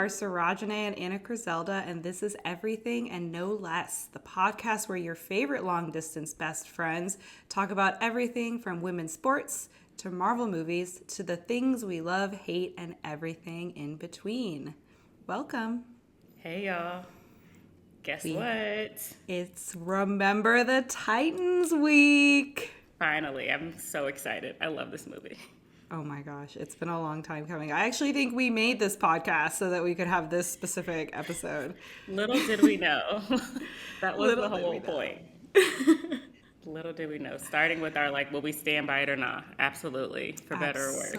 are Sarájanée and Annacrizelda, and this is Everything and No Less, the podcast where your favorite long-distance best friends talk about everything from women's sports to Marvel movies to the things we love, hate, and everything in between. Welcome. Hey y'all. Guess what? It's Remember the Titans week. Finally, I'm so excited. I love this movie. Oh my gosh, it's been a long time coming. I actually think we made this podcast so that we could have this specific episode. Little did we know. That was Little the did we whole know. point. Little did we know. Starting with our will we stand by it or not? Absolutely. For better or worse.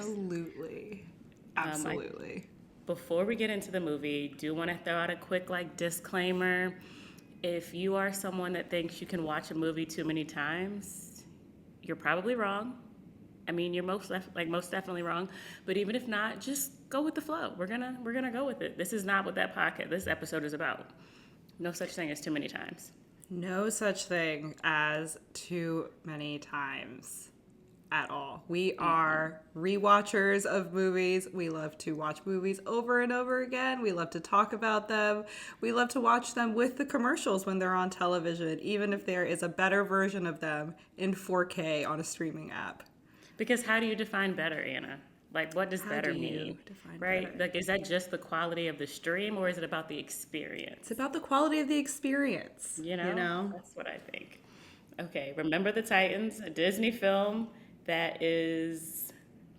Absolutely. Before we get into the movie, do want to throw out a quick disclaimer. If you are someone that thinks you can watch a movie too many times, you're probably wrong. I mean, you're most definitely wrong. But even if not, just go with the flow. We're gonna go with it. This is not what this episode is about. No such thing as too many times. No such thing as too many times at all. We are rewatchers of movies. We love to watch movies over and over again. We love to talk about them. We love to watch them with the commercials when they're on television, even if there is a better version of them in 4K on a streaming app. Because how do you define better, Anna? What does better mean? Right? Better? Is that just the quality of the stream or is it about the experience? It's about the quality of the experience. You know? That's what I think. Okay, Remember the Titans, a Disney film that is,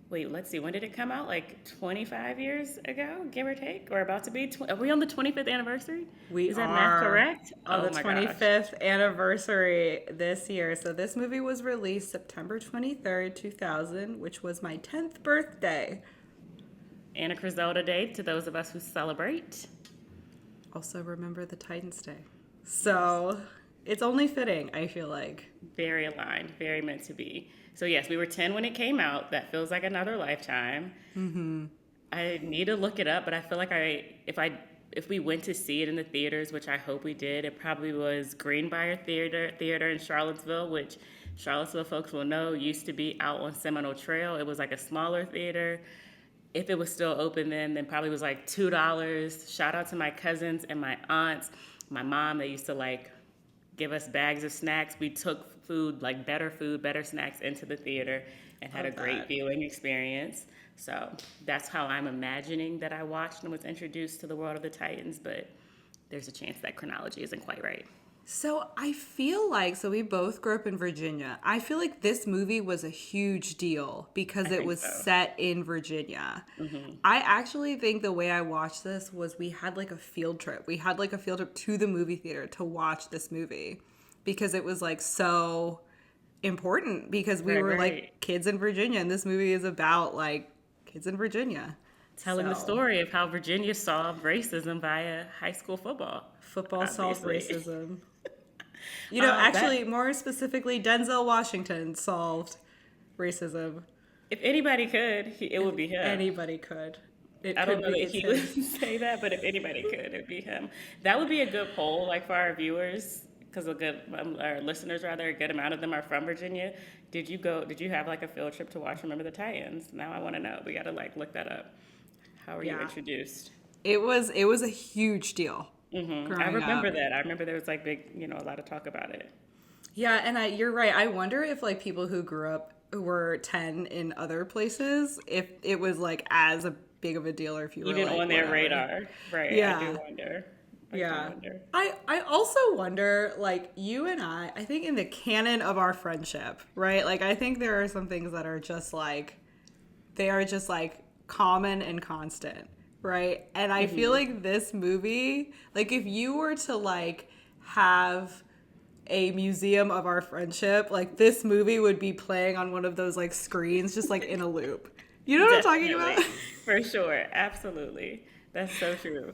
let's see, when did it come out? 25 years ago, give or take? Or about to be? Are we on the 25th anniversary? Is that math correct? On the 25th anniversary this year. So this movie was released September 23rd, 2000, which was my 10th birthday. Annacrizelda Day to those of us who celebrate. Also Remember the Titans Day. So it's only fitting, I feel like. Very aligned, very meant to be. So yes, we were 10 when it came out. That feels like another lifetime. Mm-hmm. I need to look it up, but I feel like if we went to see it in the theaters, which I hope we did, it probably was Greenbrier Theater in Charlottesville, which Charlottesville folks will know used to be out on Seminole Trail. It was a smaller theater. If it was still open then probably was $2. Shout out to my cousins and my aunts, my mom. They used to give us bags of snacks. We took better snacks into the theater and had a great viewing experience. So that's how I'm imagining that I watched and was introduced to the world of the Titans, but there's a chance that chronology isn't quite right. So I feel so we both grew up in Virginia. I feel like this movie was a huge deal because it was set in Virginia. Mm-hmm. I actually think the way I watched this was we had a field trip. We had a field trip to the movie theater to watch this movie because it was so important because we were kids in Virginia, and this movie is about kids in Virginia. Telling the story of how Virginia solved racism via high school football. Football solved racism. Actually, more specifically, Denzel Washington solved racism. If anybody could, it would be him. Anybody could. I don't know that he would say that, but if anybody could, it'd be him. That would be a good poll, for our viewers, because our listeners, a good amount of them are from Virginia. Did you have a field trip to watch Remember the Titans? Now I want to know. We got to look that up. How were you introduced? It was a huge deal. Mm-hmm. I remember that. I remember there was big, a lot of talk about it. Yeah, and you're right. I wonder if people who grew up who were 10 in other places, if it was as a big of a deal, or if you were even on their radar, right? Yeah, I do wonder. I also wonder, you and I think in the canon of our friendship, right? I think there are some things that are just they are just common and constant. Right. And I feel this movie, if you were to have a museum of our friendship, this movie would be playing on one of those screens, just in a loop. You know what Definitely. I'm talking about? For sure. Absolutely. That's so true.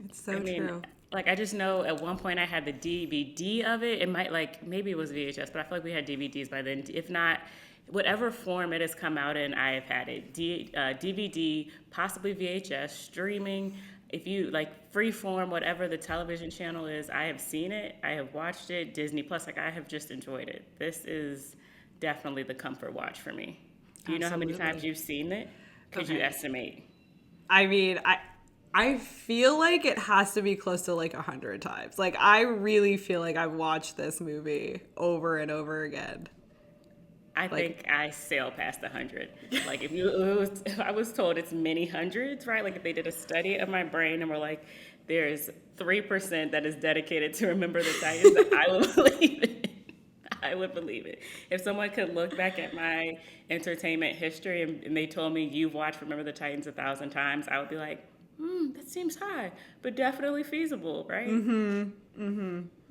It's so true. I just know at one point I had the DVD of it. It might maybe it was VHS, but I feel we had DVDs by then. If not, whatever form it has come out in, I have had it. DVD, possibly VHS, streaming. If you Freeform, whatever the television channel is, I have seen it. I have watched it. Disney Plus, I have just enjoyed it. This is definitely the comfort watch for me. Do you know how many times you've seen it? Could you estimate? I mean, I feel like it has to be close to like 100 times. Like, I really feel like I've watched this movie over and over again. I think I sail past 100. Like if I was told it's many hundreds, right? Like if they did a study of my brain and were like, there's 3% that is dedicated to Remember the Titans, I would believe it. I would believe it. If someone could look back at my entertainment history and they told me you've watched Remember the Titans 1,000 times, I would be like, that seems high, but definitely feasible, right?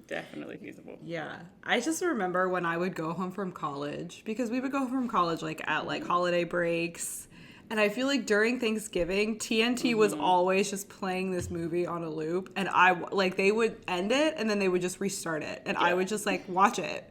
Definitely feasible. Yeah. I just remember when I would go home from college, because we would go home from college like at like holiday breaks. And I feel like during Thanksgiving, TNT was always just playing this movie on a loop. And they would end it and then they would just restart it. And I would just like watch it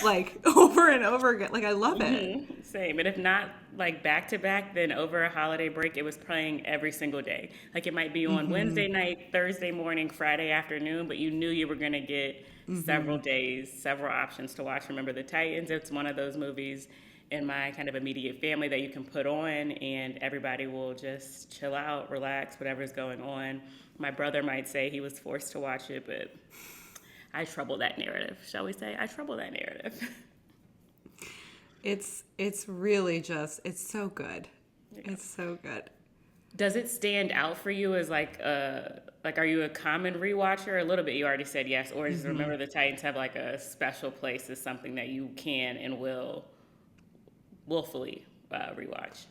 like over and over again. Like, I love it. Same. And if not like back to back, then over a holiday break, it was playing every single day. Like it might be on Wednesday night, Thursday morning, Friday afternoon, but you knew you were going to get several days, several options to watch Remember the Titans. It's one of those movies in my kind of immediate family that you can put on and everybody will just chill out, relax, whatever's going on. My brother might say he was forced to watch it, but I trouble that narrative, shall we say? I trouble that narrative. It's really just, it's so good. Yeah. It's so good. Does it stand out for you as like are you a common rewatcher? A little bit, you already said yes. Or does Remember the Titans have like a special place as something that you can and will willfully rewatch?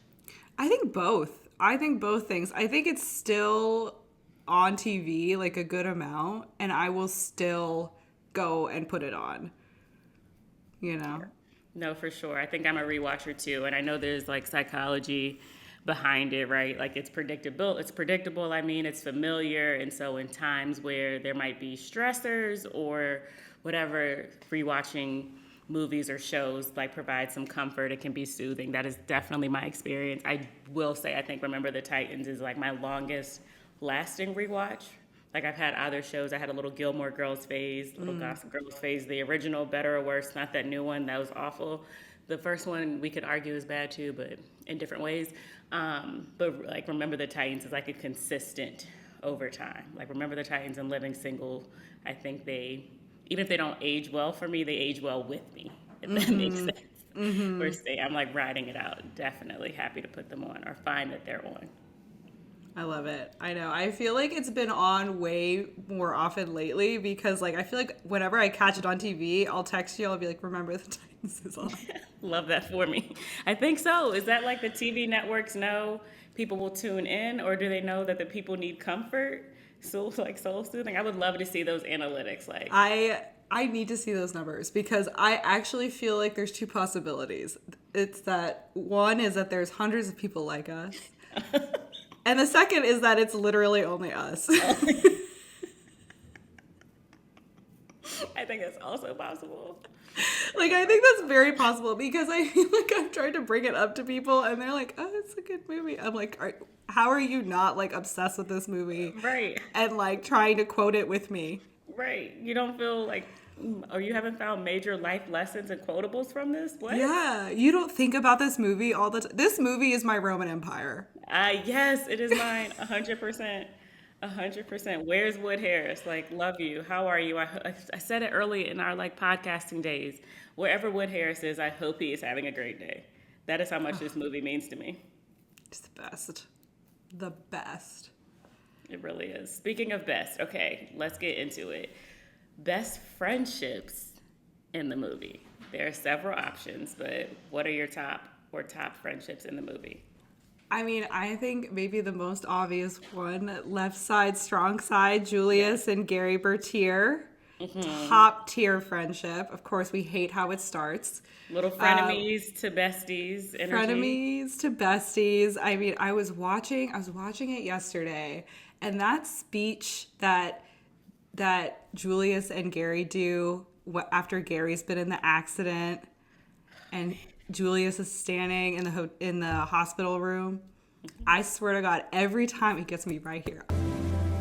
I think both. I think both things. I think it's still on TV like a good amount, and I will still go and put it on. You know? No, for sure. I think I'm a rewatcher too, and I know there's like psychology behind it, right? Like it's predictable. I mean, it's familiar, and so in times where there might be stressors or whatever, rewatching movies or shows like provide some comfort. It can be soothing. That is definitely my experience. I will say I think Remember the Titans is like my longest lasting rewatch. Like I've had other shows. I had a little Gilmore Girls phase, little Gossip Girls phase, the original Better or Worse, not that new one. That was awful. The first one we could argue is bad too, but in different ways. But like Remember the Titans is like a consistent over time. Like Remember the Titans and Living Single, I think they, even if they don't age well for me, they age well with me, if that makes sense. Or say I'm like riding it out. Definitely happy to put them on or find that they're on. I love it. I know. I feel like it's been on way more often lately because like I feel like whenever I catch it on TV, I'll text you. I'll be like, "Remember the Titans is on." Love that for me. I think so. Is that like the TV networks know people will tune in, or do they know that the people need comfort? So like soul soothing. I would love to see those analytics. Like I need to see those numbers because I actually feel like there's two possibilities. It's that one is that there's hundreds of people like us. And the second is that it's literally only us. I think that's also possible. Like, I think that's very possible because I feel like I've tried to bring it up to people and they're like, "Oh, it's a good movie." I'm like, how are you not, like, obsessed with this movie? Right. And, like, trying to quote it with me. Right. You don't feel like, or you haven't found major life lessons and quotables from this? What? Yeah. You don't think about this movie all the time. This movie is my Roman Empire. Yes, it is mine. 100%. 100%. Where's Wood Harris? Like, love you. How are you? I said it early in our like podcasting days. Wherever Wood Harris is, I hope he is having a great day. That is how much this movie means to me. It's the best. The best. It really is. Speaking of best, okay, let's get into it. Best friendships in the movie. There are several options, but what are your top friendships in the movie? I mean, I think maybe the most obvious one, left side, strong side, Julius and Gary Bertier. Top tier friendship. Of course, we hate how it starts. Little frenemies to besties energy. Frenemies to besties. I mean, I was watching it yesterday, and that speech that Julius and Gary do after Gary's been in the accident, and Julius is standing in the hospital room. I swear to God, every time it gets me right here.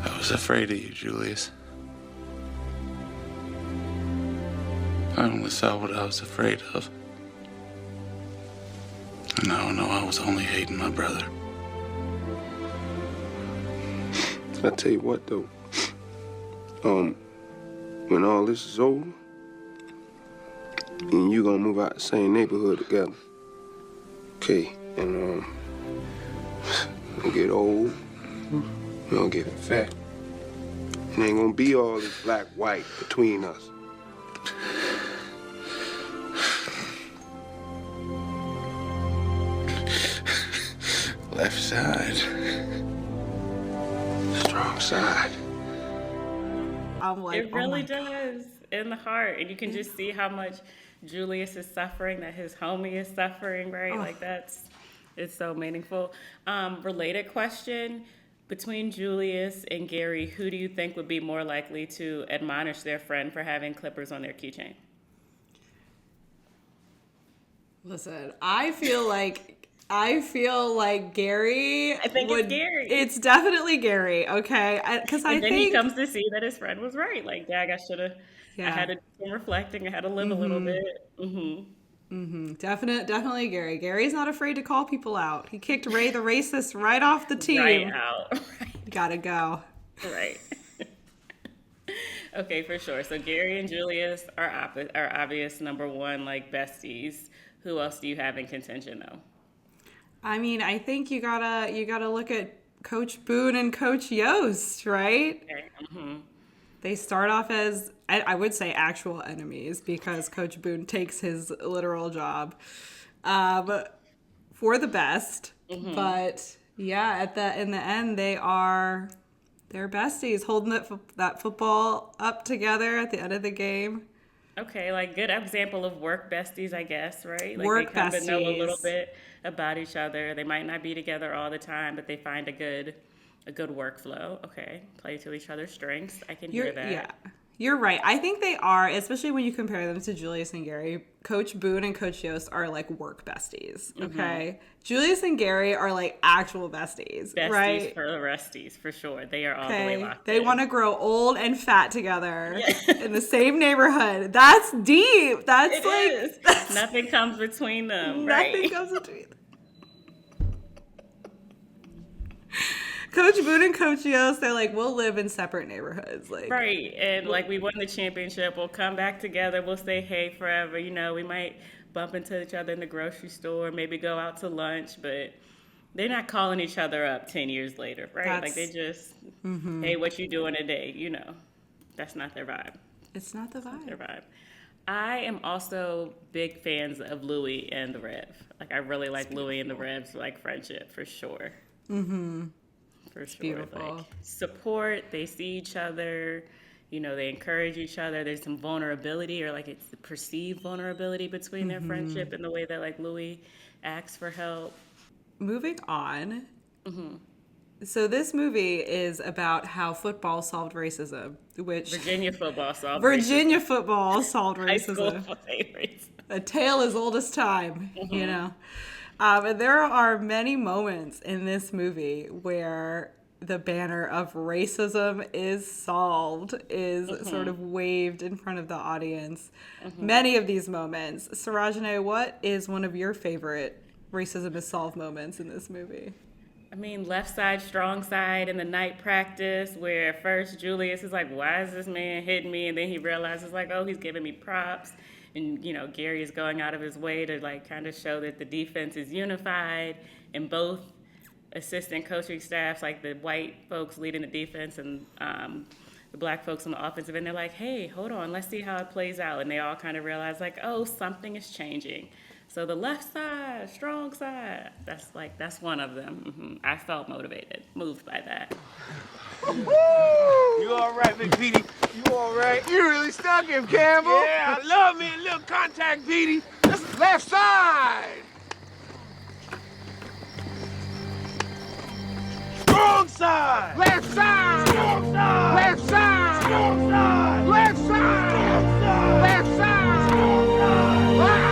I was afraid of you, Julius. I only saw what I was afraid of. And now I know I was only hating my brother. I tell you what, though. When all this is over, and you gonna move out the same neighborhood together. Okay, and we'll get old, we're gonna get fat. And ain't gonna be all this black-white between us. Left side. Strong side. I'm like, It really does in the heart, and you can just see how much Julius is suffering, that his homie is suffering, right? Like it's so meaningful. Related question, between Julius and Gary, who do you think would be more likely to admonish their friend for having clippers on their keychain? Listen, I feel like Gary. I think it's Gary. It's definitely Gary. Okay, because I And then think he comes to see that his friend was right. Like, dag, I should have. Yeah. I had to do some reflecting. I had to live a little bit. Definitely Gary. Gary's not afraid to call people out. He kicked Ray the racist right off the team. Right out. Right. Gotta go. Right. Okay, for sure. So Gary and Julius are obvious number one, like besties. Who else do you have in contention though? I mean, I think you gotta look at Coach Boone and Coach Yost, right? Okay. They start off as, I would say, actual enemies because Coach Boone takes his literal job for the best. But yeah, in the end, they're besties, holding that football up together at the end of the game. Okay, like good example of work besties, I guess, right? Like Work they kind of know a little besties. bit about each other. They might not be together all the time, but they find a good workflow. Okay, play to each other's strengths. I can hear that. Yeah, you're right. I think they are, especially when you compare them to Julius and Gary. Coach Boone and Coach Yost are like work besties. Okay, Julius and Gary are like actual besties, right? For the resties, for sure. They are all the way locked They in. want to grow old and fat together in the same neighborhood. That's deep. That's It is. Nothing comes between them, right? Nothing comes between them. Coach Boone and Coach Yost, they're like, we'll live in separate neighborhoods. Like, Right, and like we won the championship, we'll come back together, we'll say hey forever. You know, we might bump into each other in the grocery store, maybe go out to lunch, but they're not calling each other up 10 years later, right? Like they just, hey, what you doing today? You know, that's not their vibe. It's not the vibe. Their vibe. I am also big fans of Louis and the Rev. Like I really like Louis and the Rev's like friendship for sure. For sure. Beautiful. Like support, they see each other, you know, they encourage each other. There's some vulnerability or like it's the perceived vulnerability between their friendship and the way that like Louis asks for help. Moving on. So this movie is about how football solved racism, which Virginia football solved football solved High school racism. racism. A tale as old as time, you know. And there are many moments in this movie where the banner of racism is solved, is sort of waved in front of the audience. Many of these moments. Sarájanée, what is one of your favorite racism is solved moments in this movie? I mean, left side, strong side in the night practice where at first Julius is like, why is this man hitting me? And then he realizes like, oh, he's giving me props. And, you know, Gary is going out of his way to like kind of show that the defense is unified and both assistant coaching staffs, like the white folks leading the defense and the black folks on the offensive end, they're like, hey, hold on, let's see how it plays out. And they all kind of realize like, oh, something is changing. So the left side, strong side, that's one of them. I felt moved by that. You all right, Big Petey? You all right? You really stuck him, Campbell. Yeah, I love me a little contact, Petey. That's left side. Strong side. Left side. Strong side. Left side. Strong side. Left side. Strong side. Left side. Strong side.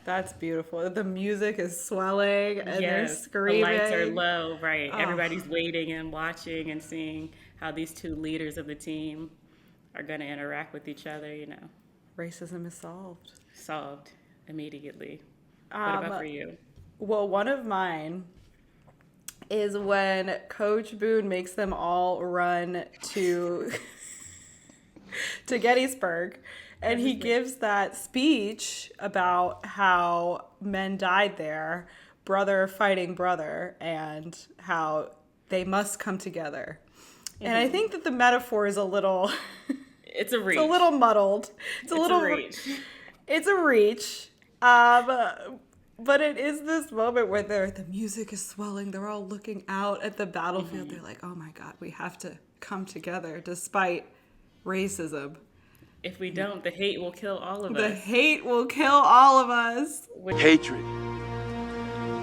That's beautiful. The music is swelling and they're screaming. The lights are low, right? Everybody's waiting and watching and seeing how these two leaders of the team are going to interact with each other, you know. Racism is solved. Solved immediately. What about for you? Well, one of mine is when Coach Boone makes them all run to Gettysburg. And he gives that speech about how men died there, brother fighting brother, and how they must come together. Mm-hmm. And I think that the metaphor is a little... It's a reach. It's a little muddled. It's a reach. It's a reach. But it is this moment where the music is swelling. They're all looking out at the battlefield. Mm-hmm. They're like, oh my God, we have to come together despite racism. If we don't, the hate will kill all of us. The hate will kill all of us. Hatred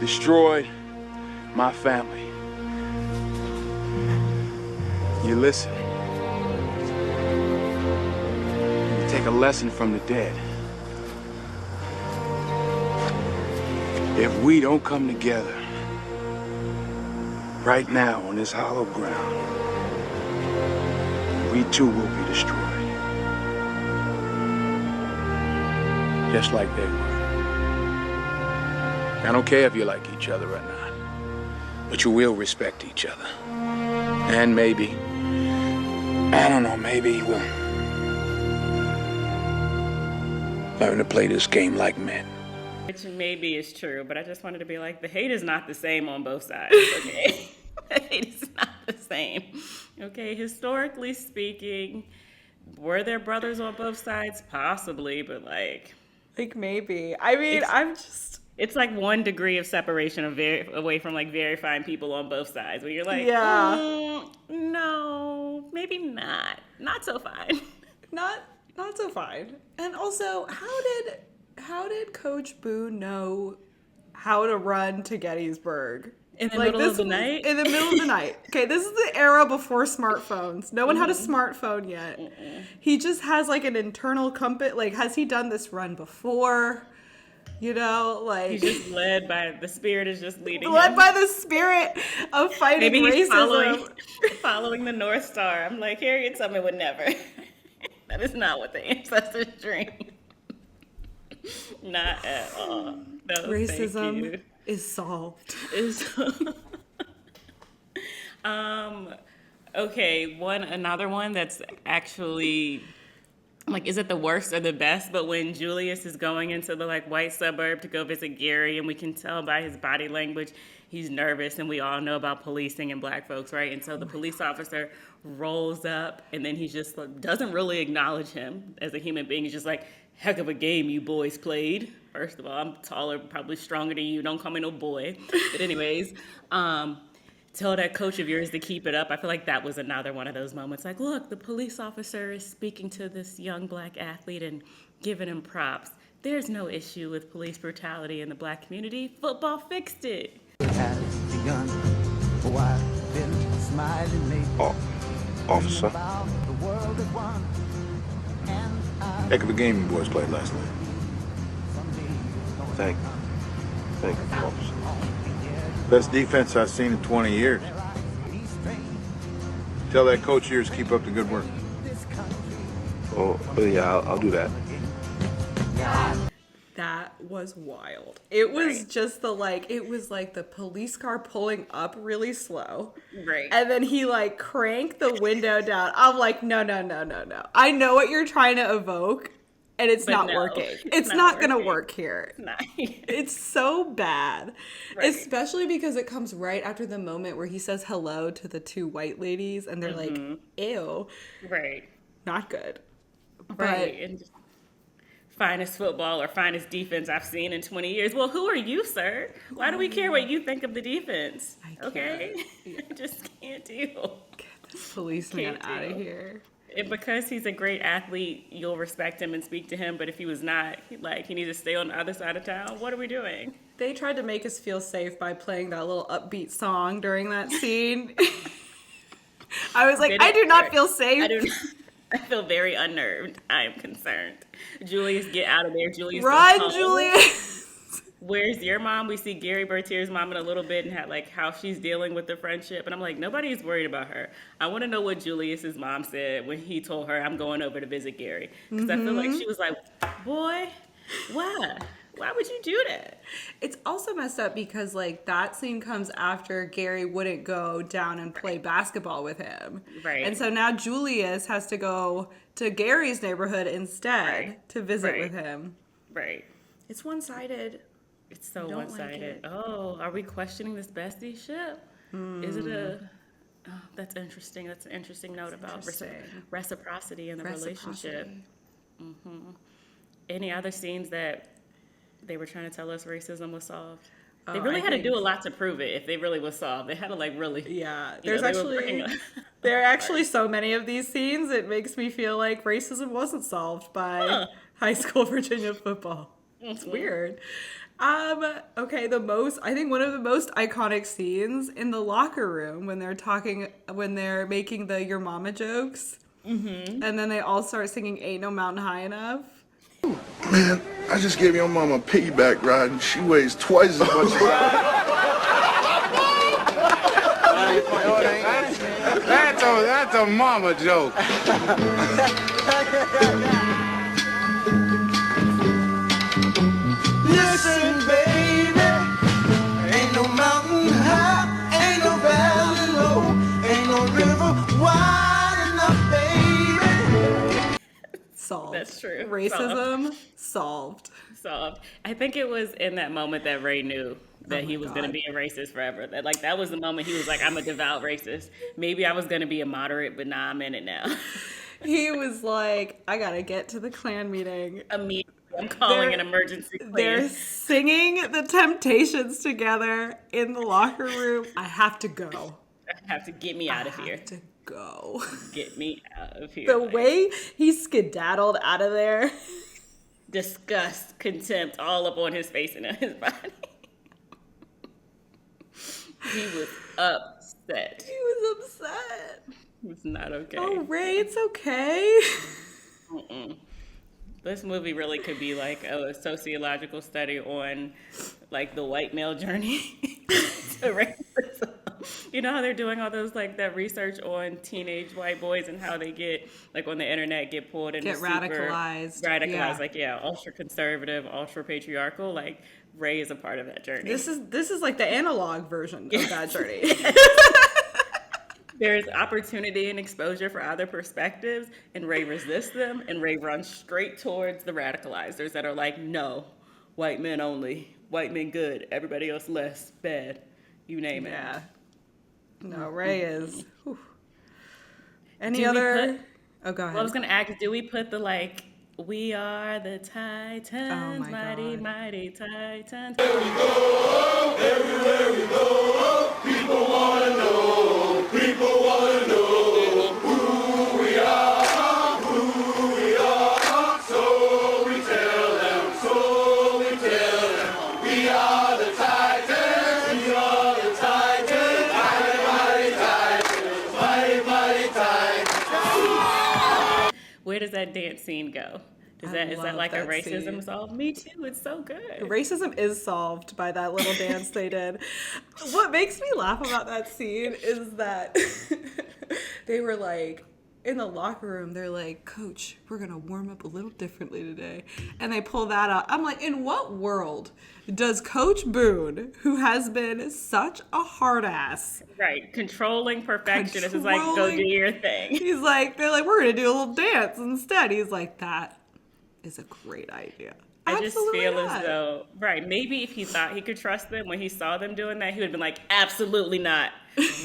destroyed my family. You listen. You take a lesson from the dead. If we don't come together right now on this hollow ground, we too will be destroyed. Just like they were. I don't care if you like each other or not, but you will respect each other. And maybe, I don't know, maybe we'll learn to play this game like men. Which maybe is true, but I just wanted to be like, the hate is not the same on both sides, okay? The hate is not the same, okay? Historically speaking, were there brothers on both sides? Possibly, but like maybe. I mean, it's like 1 degree of separation away from like very fine people on both sides, where you're like, no, maybe not. Not so fine. Not so fine. And also, how did Coach Boone know how to run to Gettysburg? In the middle of the night? In the middle of the night. Okay, this is the era before smartphones. No one had a smartphone yet. He just has like an internal compass. Like, has he done this run before? You know, like... He's just led by... The spirit is just leading led him. By the spirit of fighting Maybe he's racism. following the North Star. I'm like, Harriet Tubman would never. That is not what the ancestors dream. Not at all. No, racism is solved. Okay, another one that's actually like, is it the worst or the best? But when Julius is going into the like white suburb to go visit Gary, and we can tell by his body language he's nervous, and we all know about policing and black folks, right? And so the police officer rolls up, and then he just like, doesn't really acknowledge him as a human being. He's just like, heck of a game you boys played. First of all, I'm taller, probably stronger than you. Don't call me no boy. But anyways, tell that coach of yours to keep it up. I feel like that was another one of those moments. Like, look, the police officer is speaking to this young black athlete and giving him props. There's no issue with police brutality in the black community. Football fixed it. Officer. Heck of a game you boys played last night. Thank you, officer. Best defense I've seen in 20 years. Tell that coach of yours to keep up the good work. Oh yeah, I'll do that. That was wild. It was just it was like the police car pulling up really slow. Right. And then he like cranked the window down. I'm like, no. I know what you're trying to evoke, and it's not working. It's not going to work here. It's so bad. Right. Especially because it comes right after the moment where he says hello to the 2 white ladies, and they're like, ew. Right. Not good. Right. And finest football or finest defense I've seen in 20 years. Well, who are you, sir? Why do we care what you think of the defense? Okay? I just can't deal. Get this policeman out of here. And because he's a great athlete, you'll respect him and speak to him. But if he was not, like, he needs to stay on the other side of town. What are we doing? They tried to make us feel safe by playing that little upbeat song during that scene. I was like, I do not feel safe. I feel very unnerved. I am concerned. Julius, get out of there. Julius, run, Julius. Where's your mom? We see Gary Bertier's mom in a little bit and how she's dealing with the friendship. And I'm like, nobody's worried about her. I want to know what Julius's mom said when he told her, I'm going over to visit Gary. Because I feel like she was like, boy, why? Why would you do that? It's also messed up because like that scene comes after Gary wouldn't go down and play basketball with him. Right. And so now Julius has to go to Gary's neighborhood instead Right. to visit Right. with him. Right. It's one-sided. It's so don't like one-sided. it. Oh, are we questioning this bestie-ship? Is it a... Oh, that's interesting. That's an interesting note about interesting. reciprocity in the relationship. Reciprocity. Any other scenes that they were trying to tell us racism was solved? They Oh, really I had to do think- a lot to prove it if they really was solved. They had to like really... Yeah, you know, there's they were actually working- there are actually so many of these scenes. It makes me feel like racism wasn't solved by high school Virginia football. It's weird. Okay, I think one of the most iconic scenes in the locker room when they're making the "Your Mama" jokes, and then they all start singing "Ain't No Mountain High Enough." Man, I just gave your mama a piggyback ride and she weighs twice as much as I. That's a mama joke. Listen, baby, ain't no mountain high, ain't no valley low, ain't no river wide enough, baby. Solved. That's true. Racism solved. solved. I think it was in that moment that Ray knew that he was going to God. be a racist forever. That was the moment he was like, I'm a devout racist. Maybe I was going to be a moderate, but nah, I'm in it now. He was like, I gotta get to the Klan meeting. Immediately, I'm calling They're- an emergency They're plan. singing the Temptations together in the locker room. I have to go. Have to get me out of I here. have to go. Get me out of here. The Like, way he skedaddled out of there. disgust, contempt, all up on his face and on his body. He was upset. He was upset. It was not okay. Oh, Ray, it's okay. This movie really could be like a sociological study on like the white male journey to racism. You know how they're doing all those like that research on teenage white boys and how they get like on the internet get pulled into Get radicalized. Yeah. like ultra conservative, ultra patriarchal. Like Ray is a part of that journey. This is like the analog version of that journey. There's opportunity and exposure for other perspectives, and Ray resists them, and Ray runs straight towards the radicalizers that are like, no, white men only, white men good, everybody else less, bad, you name it. Yeah. No, Ray is. Whew. Any Do we other? put- Oh, go ahead. Well, I was gonna ask, do we put the like, we are the Titans, Oh my mighty, God. mighty Titans. Where does that dance scene go? Is I that love like a that racism scene. solve? Me too. It's so good. Racism is solved by that little dance they did. What makes me laugh about that scene is that they were like, in the locker room, they're like, Coach, we're going to warm up a little differently today. And they pull that out. I'm like, in what world does Coach Boone, who has been such a hard ass, Right. Controlling perfectionist is like, go do your thing. he's like, they're like, we're going to do a little dance instead. He's like, that is a great idea. I just Absolutely feel not. as though, right, maybe if he thought he could trust them when he saw them doing that, he would have been like, absolutely not.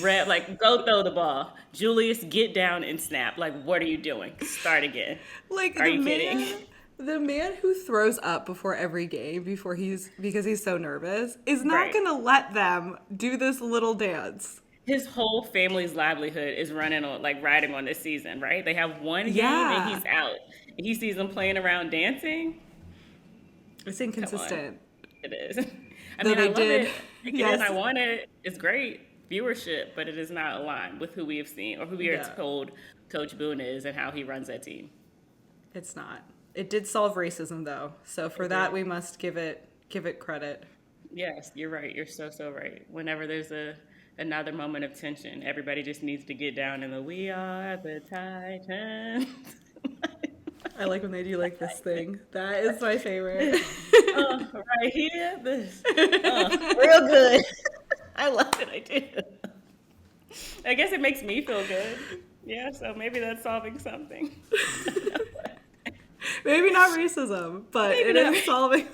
Red, like, go throw the ball. Julius, get down and snap. Like, what are you doing? Start again. Like, Are you kidding? The man who throws up before every game because he's so nervous is not Right. gonna let them do this little dance. His whole family's livelihood is riding on this season, right? They have one game Yeah. and he's out. And he sees them playing around dancing. It's inconsistent. It is. I Though mean, they I love did- it. Like, yes. I want it. It's great viewership, but it is not aligned with who we have seen or who we are Yeah. told Coach Boone is and how he runs that team. It's not. It did solve racism though, so for that we must give it credit. Yes, you're right. You're so right. Whenever there's another moment of tension, everybody just needs to get down in the "We are the Titans." I like when they do like this thing. That is my favorite. Right here, this. Real good. I love it. I do. I guess it makes me feel good. Yeah, so maybe that's solving something. Maybe not racism, but Maybe it not. is solving.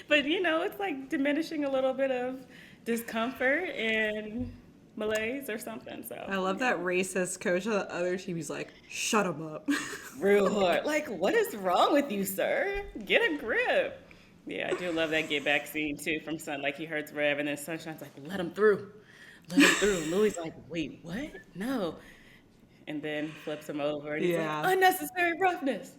But it's like diminishing a little bit of discomfort and malaise or something. So I love that racist coach of the other team. He's like, shut him up. real hard. Like, what is wrong with you, sir? Get a grip. Yeah, I do love that get back scene too from Sun. Like he hurts Rev, and then Sunshine's like, let him through. Let him through. Louis like, wait, what? No. And then flips him over, and he's Yeah. like, unnecessary roughness.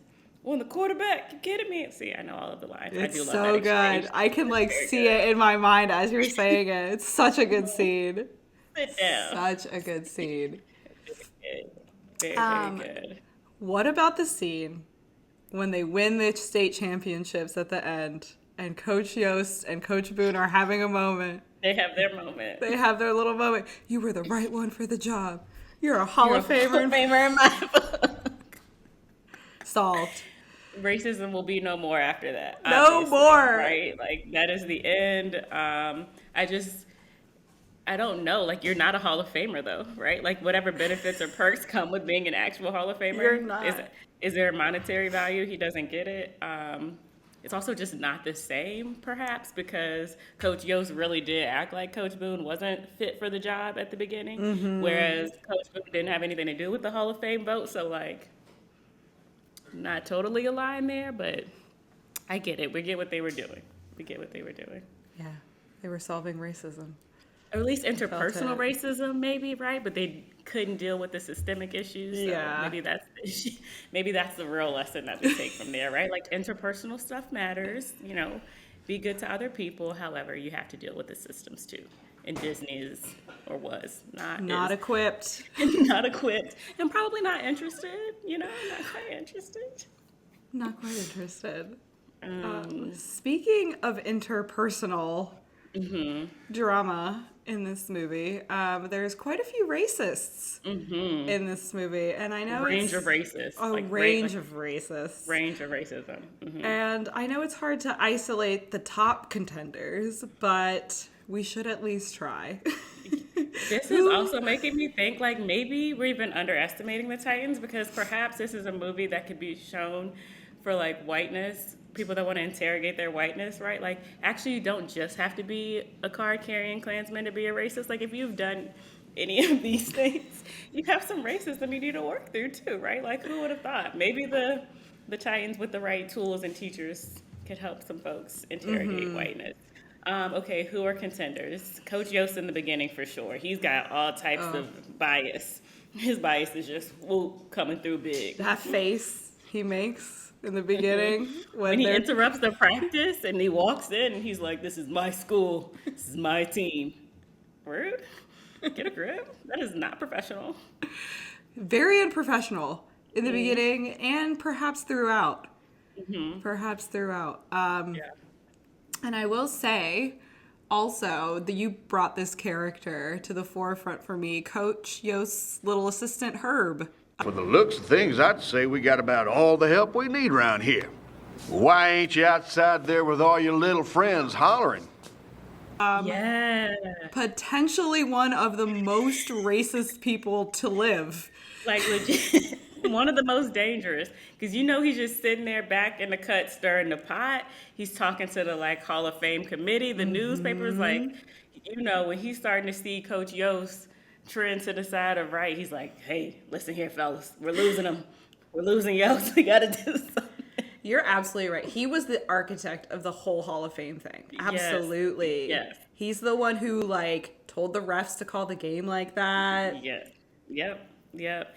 On the quarterback, you kidding me? See, I know all of the lines. I It's do love so that exchange. good. I can like Very see good. it in my mind as you're saying it. It's such a good scene. Sit down. Such a good scene. Very, Um, very good. What about the scene when they win the state championships at the end and Coach Yost and Coach Boone are having a moment? They have their moment. They have their little moment. You were the right one for the job. You're a Hall of Famer. Famer in my book. Solved. Racism will be no more after that. No obviously, more. Right? Like, that is the end. I don't know. Like, you're not a Hall of Famer, though, right? Like, whatever benefits or perks come with being an actual Hall of Famer. You're not. Is there a monetary value? He doesn't get it. It's also just not the same, perhaps, because Coach Yost really did act like Coach Boone wasn't fit for the job at the beginning, whereas Coach Boone didn't have anything to do with the Hall of Fame vote. So, like, not totally aligned there, but I get it. We get what they were doing. Yeah. They were solving racism. Or at least interpersonal it. racism, maybe, right? But they couldn't deal with the systemic issues. So Yeah. maybe that's the real lesson that we take from there, right? Like, interpersonal stuff matters. Be good to other people. However, you have to deal with the systems too. And Disney is, or was, Not equipped. not equipped, and probably not interested. Not quite interested. Not quite interested. Speaking of interpersonal drama in this movie, there's quite a few racists in this movie, and I know Range of racists. a range of racists. Range of racism. And I know it's hard to isolate the top contenders, but we should at least try. This is also making me think, like, maybe we've been underestimating the Titans, because perhaps this is a movie that could be shown for, like, whiteness, people that want to interrogate their whiteness, right? Like, actually, you don't just have to be a card-carrying Klansman to be a racist. Like, if you've done any of these things, you have some racism you need to work through, too, right? Like, who would have thought? Maybe the Titans with the right tools and teachers could help some folks interrogate whiteness. Okay, who are contenders? Coach Yost in the beginning, for sure. He's got all types of bias. His bias is just coming through big. That face he makes in the beginning When he they're- interrupts the practice and he walks in and he's like, this is my school. This is my team. Rude. Get a grip. That is not professional. very unprofessional in the beginning and perhaps throughout. Perhaps throughout. And I will say, also, that you brought this character to the forefront for me, Coach Yost's little assistant, Herb. For the looks of things, I'd say we got about all the help we need around here. Why ain't you outside there with all your little friends hollering? Yeah. Potentially one of the most racist people to live. Like, legit. One of the most dangerous, because he's just sitting there back in the cut stirring the pot. He's talking to the, like, Hall of Fame committee. The newspaper's like, when he's starting to see Coach Yost trend to the side of right, he's like, hey, listen here, fellas, we're losing him. We're losing Yost. We got to do something. You're absolutely right. He was the architect of the whole Hall of Fame thing. Absolutely. Yes. He's the one who, like, told the refs to call the game like that. Yeah. Yep.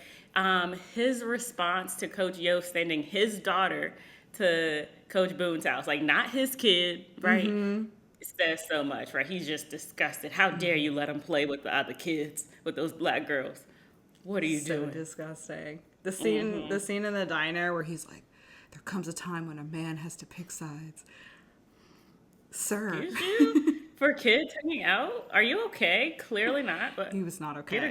His response to Coach Yost sending his daughter to Coach Boone's house, like, not his kid, right? It says so much, right? He's just disgusted. How dare you let him play with the other kids, with those black girls? What are you doing? So disgusting. The scene in the diner where he's like, there comes a time when a man has to pick sides. Sir. Excuse you? For kids hanging out? Are you okay? Clearly not, but He was not okay. Get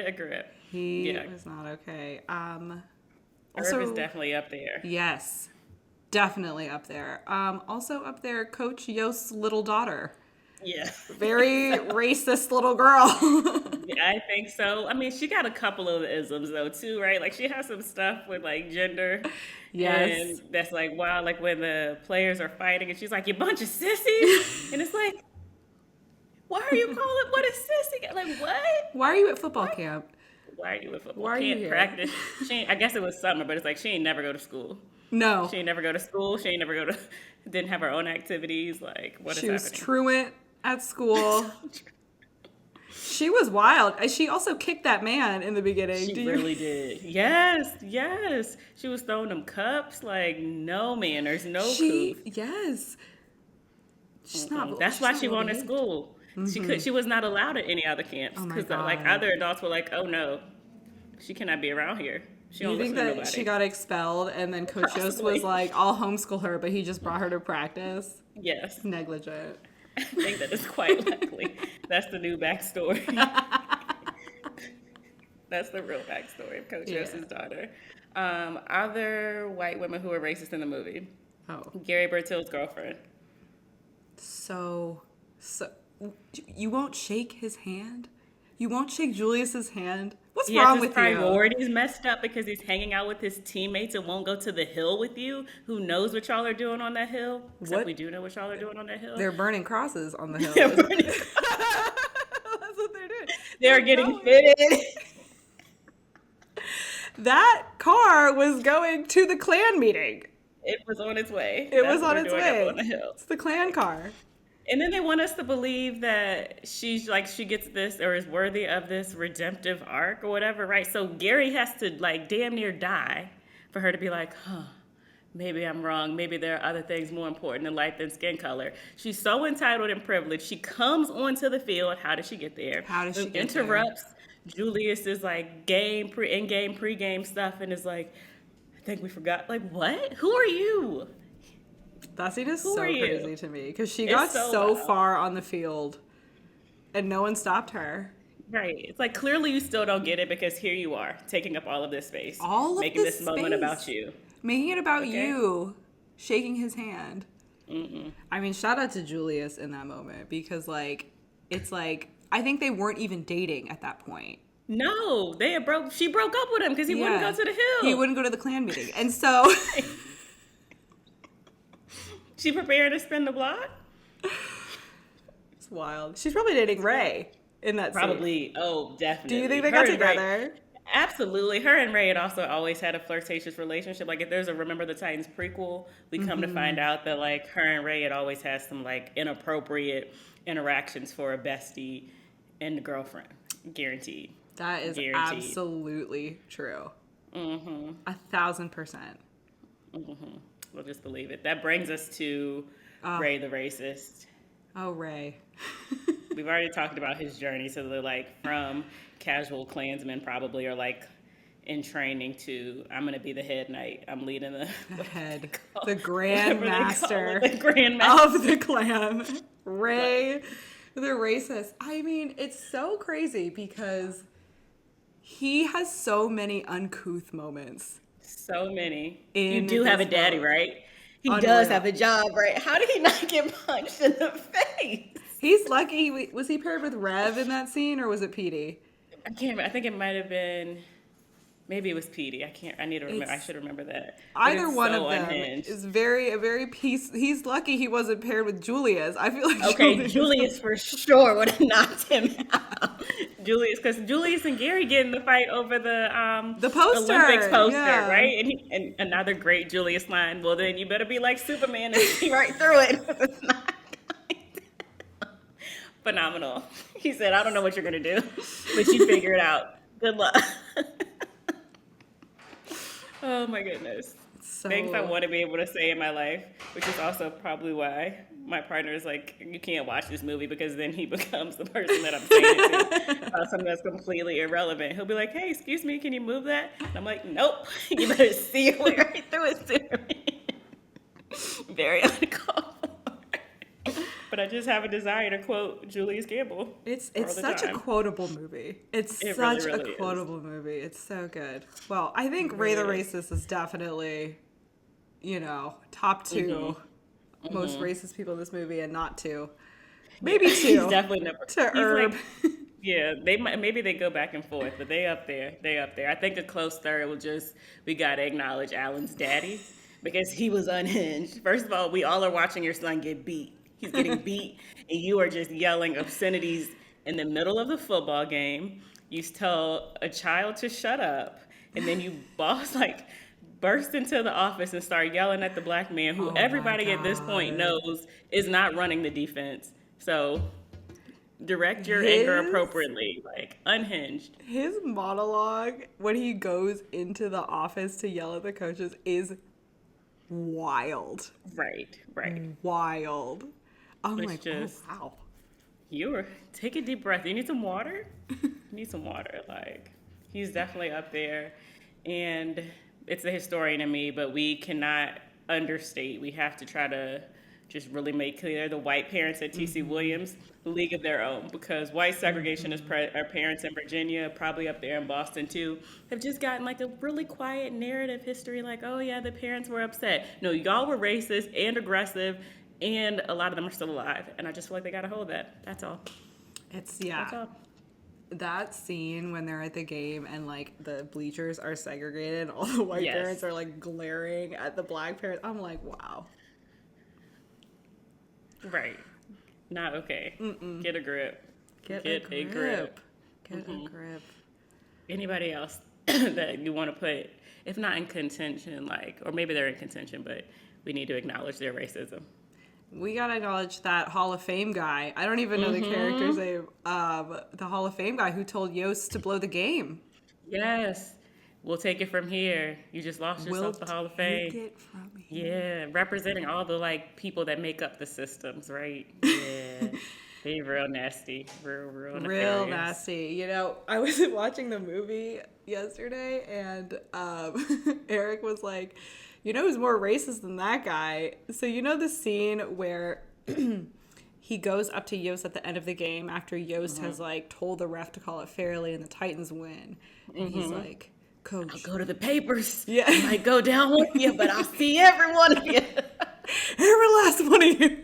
a grip. He was not okay. Herb is definitely up there. Yes. definitely up there. Also up there, Coach Yost's little daughter. Yeah. Very racist little girl. I think so. I mean, she got a couple of isms though too, right? Like she has some stuff with like gender. Yes. And that's like, wow, like when the players are fighting and she's like, you bunch of sissies. And it's like, why are you calling what a sissy? Like what? Why are you at football camp? Why are you at football? Why are you Can't here? practice. I guess it was summer, but it's like she ain't never go to school. No. She ain't never go to school. She ain't never go to didn't have her own activities. Like what is She was happening? truant at school. She was wild. She also kicked that man in the beginning. She really did. Yes, yes. She was throwing them cups like no manners, no couth. Yes. She's not. That's she's why not she well wanted behaved. school. She was not allowed at any other camps Oh my because like God. other adults were like, oh no, she cannot be around here. She Do don't you think listen to that nobody. she got expelled and then Coach Yost Possibly. was like, I'll homeschool her, but he just brought her to practice? Yes, Negligent. I think that is quite likely. That's the new backstory. That's the real backstory of Coach Yeah. Yost's daughter. Other white women who were racist in the movie. Oh. Gary Bertill's girlfriend. So, you won't shake his hand? You won't shake Julius's hand? What's He has wrong his with priorities messed up because he's hanging out with his teammates and won't go to the hill with you. Who knows what y'all are doing on that hill? Except What? we do know what y'all are doing on that hill. you? They're burning crosses on the hill. They're burning- That's what they're doing. They're getting fitted. That car was going to the Klan meeting. It was on its way. It That's was what on they're its doing way. up on the hill. It's the Klan car. And then they want us to believe that she's like she gets this or is worthy of this redemptive arc or whatever, right? So Gary has to like damn near die for her to be like, huh, maybe I'm wrong. Maybe there are other things more important in life than skin color. She's so entitled and privileged. She comes onto the field. How does she get there? How does she get interrupts Julius's like in-game, pre-game stuff and is like, I think we forgot. Like, what? Who are you? That scene is Who so are you? crazy to me because she It's got so so wild. far on the field and no one stopped her. Right. It's like clearly you still don't get it because here you are taking up all of this space. All of making this this moment space. about you. Making it about Okay. you, shaking his hand. I mean, shout out to Julius in that moment because, like, it's like, I think they weren't even dating at that point. No, she broke up with him because he wouldn't go to the hill. He wouldn't go to the Klan meeting. And so, She prepared to spin the block? it's wild. She's probably dating Ray in that scene. Probably. Oh, definitely. Do you think they Her got and Ray- together? Absolutely. Her and Ray had also always had a flirtatious relationship. Like if there's a Remember the Titans prequel, we come to find out that like her and Ray had always had some like inappropriate interactions for a bestie and a girlfriend. Guaranteed. That is Guaranteed. absolutely true. 1,000%. We'll just believe it. That brings us to Ray the racist. Oh, Ray. We've already talked about his journey. So they're like from casual Klansmen probably or like in training to I'm going to be the head knight. I'm leading the Head. The Grand Master The Grand Master. of the Klan. Ray the racist. I mean, it's so crazy because he has so many uncouth moments. So many. In You do have a this daddy, film. right? He Unreal. does have a job, right? How did he not get punched in the face? He's lucky. Was he paired with Rev in that scene or was it Petey? I can't remember. I think it might have been, maybe it was Petey. I need to remember. I should remember that. But Either it's one so of them unhinged. is a very peace. He's lucky he wasn't paired with Julius. I feel like Okay, Julius for sure would have knocked him out. Julius, because Julius and Gary get in the fight over the poster, Olympics poster, yeah. right? And another great Julius line. Well, then you better be like Superman and see right through it. It's not going down. Phenomenal. He said, "I don't know what you're gonna do, but you figure it out. Good luck." Oh my goodness. So, Things I want to be able to say in my life, which is also probably why my partner is like, you can't watch this movie because then he becomes the person that I'm saying it to about something that's completely irrelevant. He'll be like, hey, excuse me, can you move that? And I'm like, nope, you better see your way right through it, sir. Very uncalled for. But I just have a desire to quote Julius Campbell. It's all the such time. a quotable movie. It's It such really a is. quotable movie. It's so good. Well, I think Ray the really is. Racist is definitely top two most racist people in this movie, and not two. Maybe two. He's definitely number. To He's Herb. Yeah, maybe they go back and forth, but they up there. They up there. I think a close third will we gotta acknowledge Alan's daddy because he was unhinged. First of all, we all are watching your son get beat. He's getting beat, and you are just yelling obscenities in the middle of the football game. You tell a child to shut up, and then you burst into the office and start yelling at the black man who everybody at this point knows is not running the defense. So direct your anger appropriately, unhinged. His monologue when he goes into the office to yell at the coaches is wild. Right. Wild. I'm It's like, just, oh, wow. Take a deep breath. You need some water? Need some water. He's definitely up there. And it's the historian in me, but we cannot understate. We have to try to just really make clear the white parents at T.C. Williams, League of Their Own, because white segregationist our parents in Virginia, probably up there in Boston too, have just gotten a really quiet narrative history, oh yeah, the parents were upset. No, y'all were racist and aggressive, and a lot of them are still alive, and I just feel like they gotta hold that. That's all. That's all. That scene when they're at the game and the bleachers are segregated and all the white parents are glaring at the black parents. I'm like, wow. Right. Not okay. Get a grip. Get a grip. Get a grip. Anybody else that you want to put, if not in contention, or maybe they're in contention, but we need to acknowledge their racism. We gotta acknowledge that Hall of Fame guy. I don't even know the character's name. The Hall of Fame guy who told Yost to blow the game. Yes. We'll take it from here. You just lost yourself the Hall of Fame. Take it from here. Yeah, representing all the people that make up the systems, right? Yeah. They real nasty. Real Real nasty. I was watching the movie yesterday and Eric was like, who's more racist than that guy? So the scene where he goes up to Yost at the end of the game after Yost has told the ref to call it fairly and the Titans win. And he's like, Coach, I'll go to the papers. Yeah. I might go down with you, but I'll see every one of you. Every last one of you.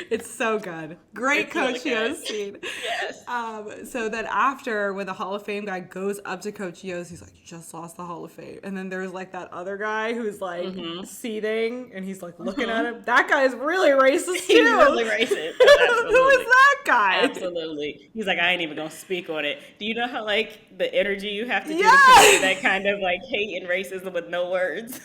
It's so good. Great Coach Yost scene. Yes. So then after, when the Hall of Fame guy goes up to Coach Yost, he's like, you just lost the Hall of Fame. And then there's that other guy who's seething and he's looking at him. That guy's really racist too. He's really racist. Who is that guy? Absolutely. He's like, I ain't even gonna speak on it. Do you know how the energy you have to do to convey that kind of hate and racism with no words?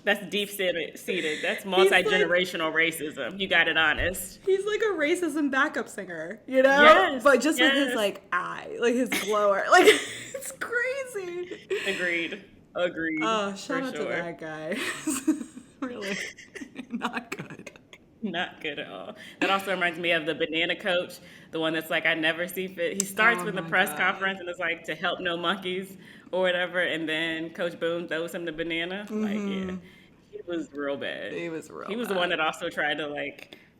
That's deep-seated. That's multi-generational racism. You got it honest. He's like a racism backup singer, Yes, but just with his eye, his blower, it's crazy. Agreed. Oh, shout out to that guy. Really not good. Not good at all. That also reminds me of the banana coach, the one that's I never see fit. He starts with the press conference and it's to help no monkeys or whatever, and then Coach Boone throws him the banana. Yeah, he was real bad. He was real He was the one that also tried to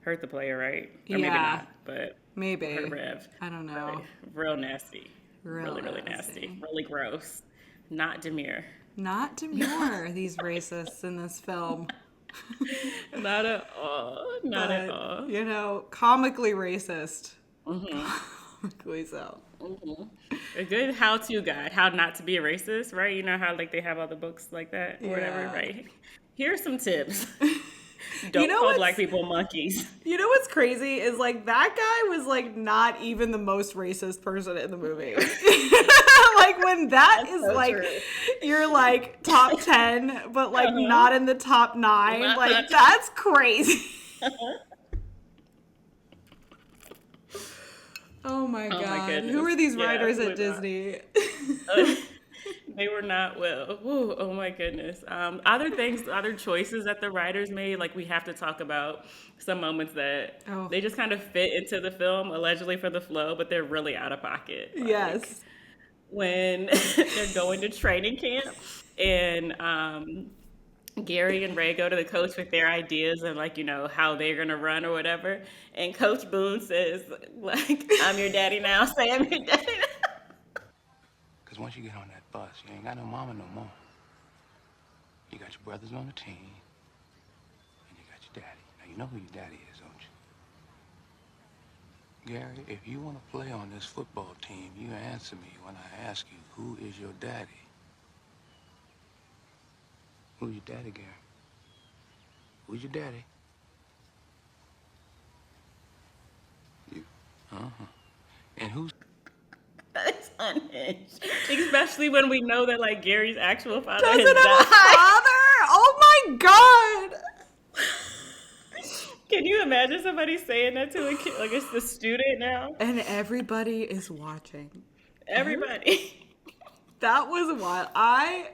hurt the player, right? Or maybe not, but maybe. Hurt Rev. I don't know. Real nasty. Really nasty. Really gross. Not demure. Not demure, these racists in this film. Not at all. Not at all. Comically racist. Comically so. A good how-to guide, how not to be a racist, right? You know how they have all the books like that or whatever, right? Here are some tips. Don't call black people monkeys. You know what's crazy is that guy was not even the most racist person in the movie. When that is true. You're top 10, but not in the top 9. That's crazy. Oh my God. Who are these writers at Disney? They were not well. Ooh, oh my goodness. Other choices that the writers made, we have to talk about some moments that they just kind of fit into the film, allegedly for the flow, but they're really out of pocket. Yes. When they're going to training camp and Gary and Ray go to the coach with their ideas and how they're gonna run or whatever, and Coach Boone says I'm your daddy now. Say I'm your daddy now. Because once you get on that bus, you ain't got no mama no more. You got your brothers on the team, and you got your daddy. Now, you know who your daddy is, don't you? Gary, if you want to play on this football team, you answer me when I ask you, who is your daddy? Who's your daddy, Gary? Who's your daddy? You. Uh-huh. And who's... That's unhinged. Especially when we know that like Gary's actual father Doesn't has have a died. father? Oh my god! Can you imagine somebody saying that to a kid? Like it's the student now. And everybody is watching. Everybody. That was wild.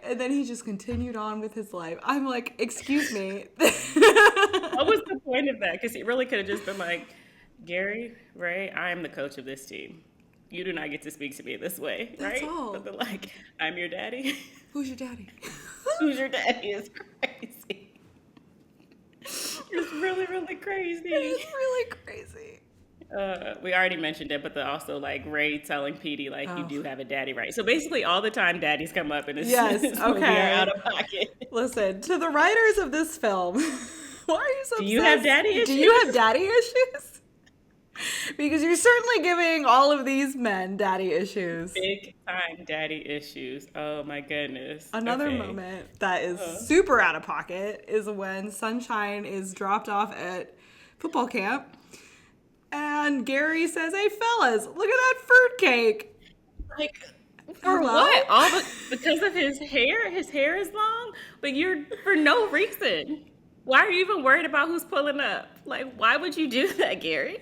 And then he just continued on with his life. I'm like, excuse me. What was the point of that? Because he really could have just been like, Gary, right? I am the coach of this team. You do not get to speak to me this way, That's right? all. But they're like, I'm your daddy. Who's your daddy? Who's your daddy is crazy. It's really, really crazy. It's really crazy. We already mentioned it, but also like Ray telling Petey like you Oh. do have a daddy, right? So basically, all the time daddies come up in this, Yes, this movie okay. are out of pocket. Listen, to the writers of this film, why are you so Do you have obsessed? daddy issues? Do you have daddy issues? Because you're certainly giving all of these men daddy issues. Big time daddy issues. Oh my goodness. Another Okay. moment that is super out of pocket is when Sunshine is dropped off at football camp and Gary says, "Hey fellas, look at that fruitcake." Like for Hello? what? Because of his hair? His hair is long, but you're for no reason. Why are you even worried about who's pulling up? Like, why would you do that, Gary?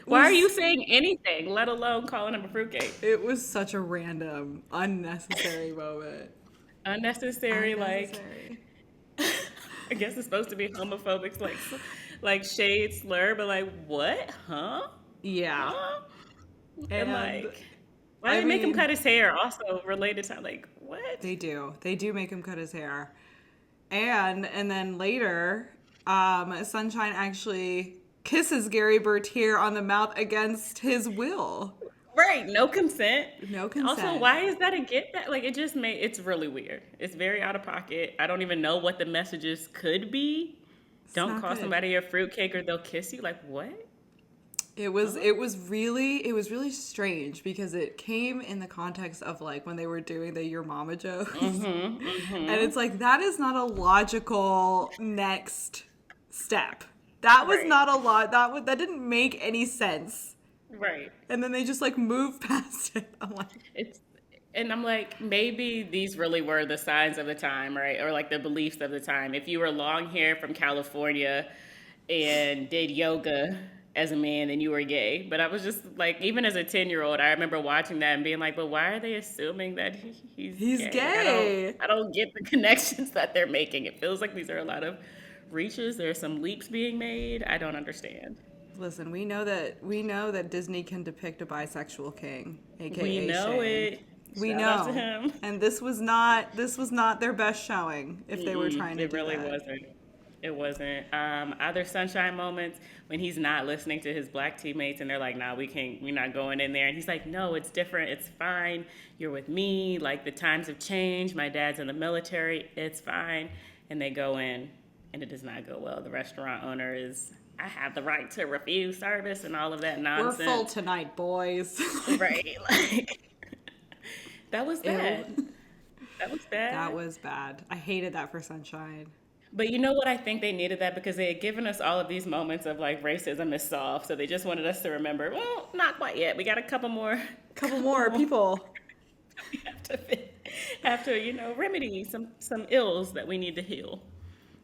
Why are you saying anything, let alone calling him a fruitcake? It was such a random, unnecessary moment. Unnecessary, Unnecessary. like I guess it's supposed to be homophobic, like shade slur, but like what? Huh? Yeah. Huh? And And like, why I did they make him mean- cut his hair? Also related to like what? They do. They do make him cut his hair. And then later, Sunshine actually kisses Gary Bertier on the mouth against his will. Right, no consent. No consent. Also, why is that a get back? Like, it's really weird. It's very out of pocket. I don't even know what the messages could be. Don't not call good. somebody a fruitcake or they'll kiss you. Like, what? It was really strange because it came in the context of like when they were doing the Your Mama jokes. And it's like that is not a logical next step. That was Right. not a lot. That didn't make any sense. Right. And then they just like moved past it. I'm like, And I'm like, maybe these really were the signs of the time, right? Or like the beliefs of the time. If you were long hair from California and did yoga as a man, then you were gay. But I was just like, even as a 10-year-old, I remember watching that and being like, but why are they assuming that he's gay? gay. Like, I don't get the connections that they're making. It feels like these are a lot of reaches. There are some leaps being made. I don't understand. listen, we know that Disney can depict a bisexual king, aka We know Shane. it. We Shout know. out to him. And this was not their best showing if they were trying to It do really that. wasn't. It wasn't. Other Sunshine moments when he's not listening to his black teammates and they're like, nah, we're not going in there. And he's like, no, it's different. It's fine. You're with me. Like the times have changed. My dad's in the military. It's fine. And they go in and it does not go well. The restaurant owner is, I have the right to refuse service and all of that We're nonsense. full tonight, boys. Right. Like, that was bad. That was bad. That was bad. I hated that for Sunshine. But you know what? I think they needed that because they had given us all of these moments of like racism is solved. So they just wanted us to remember, well, not quite yet. We got a couple more people. we have to, remedy some ills that we need to heal.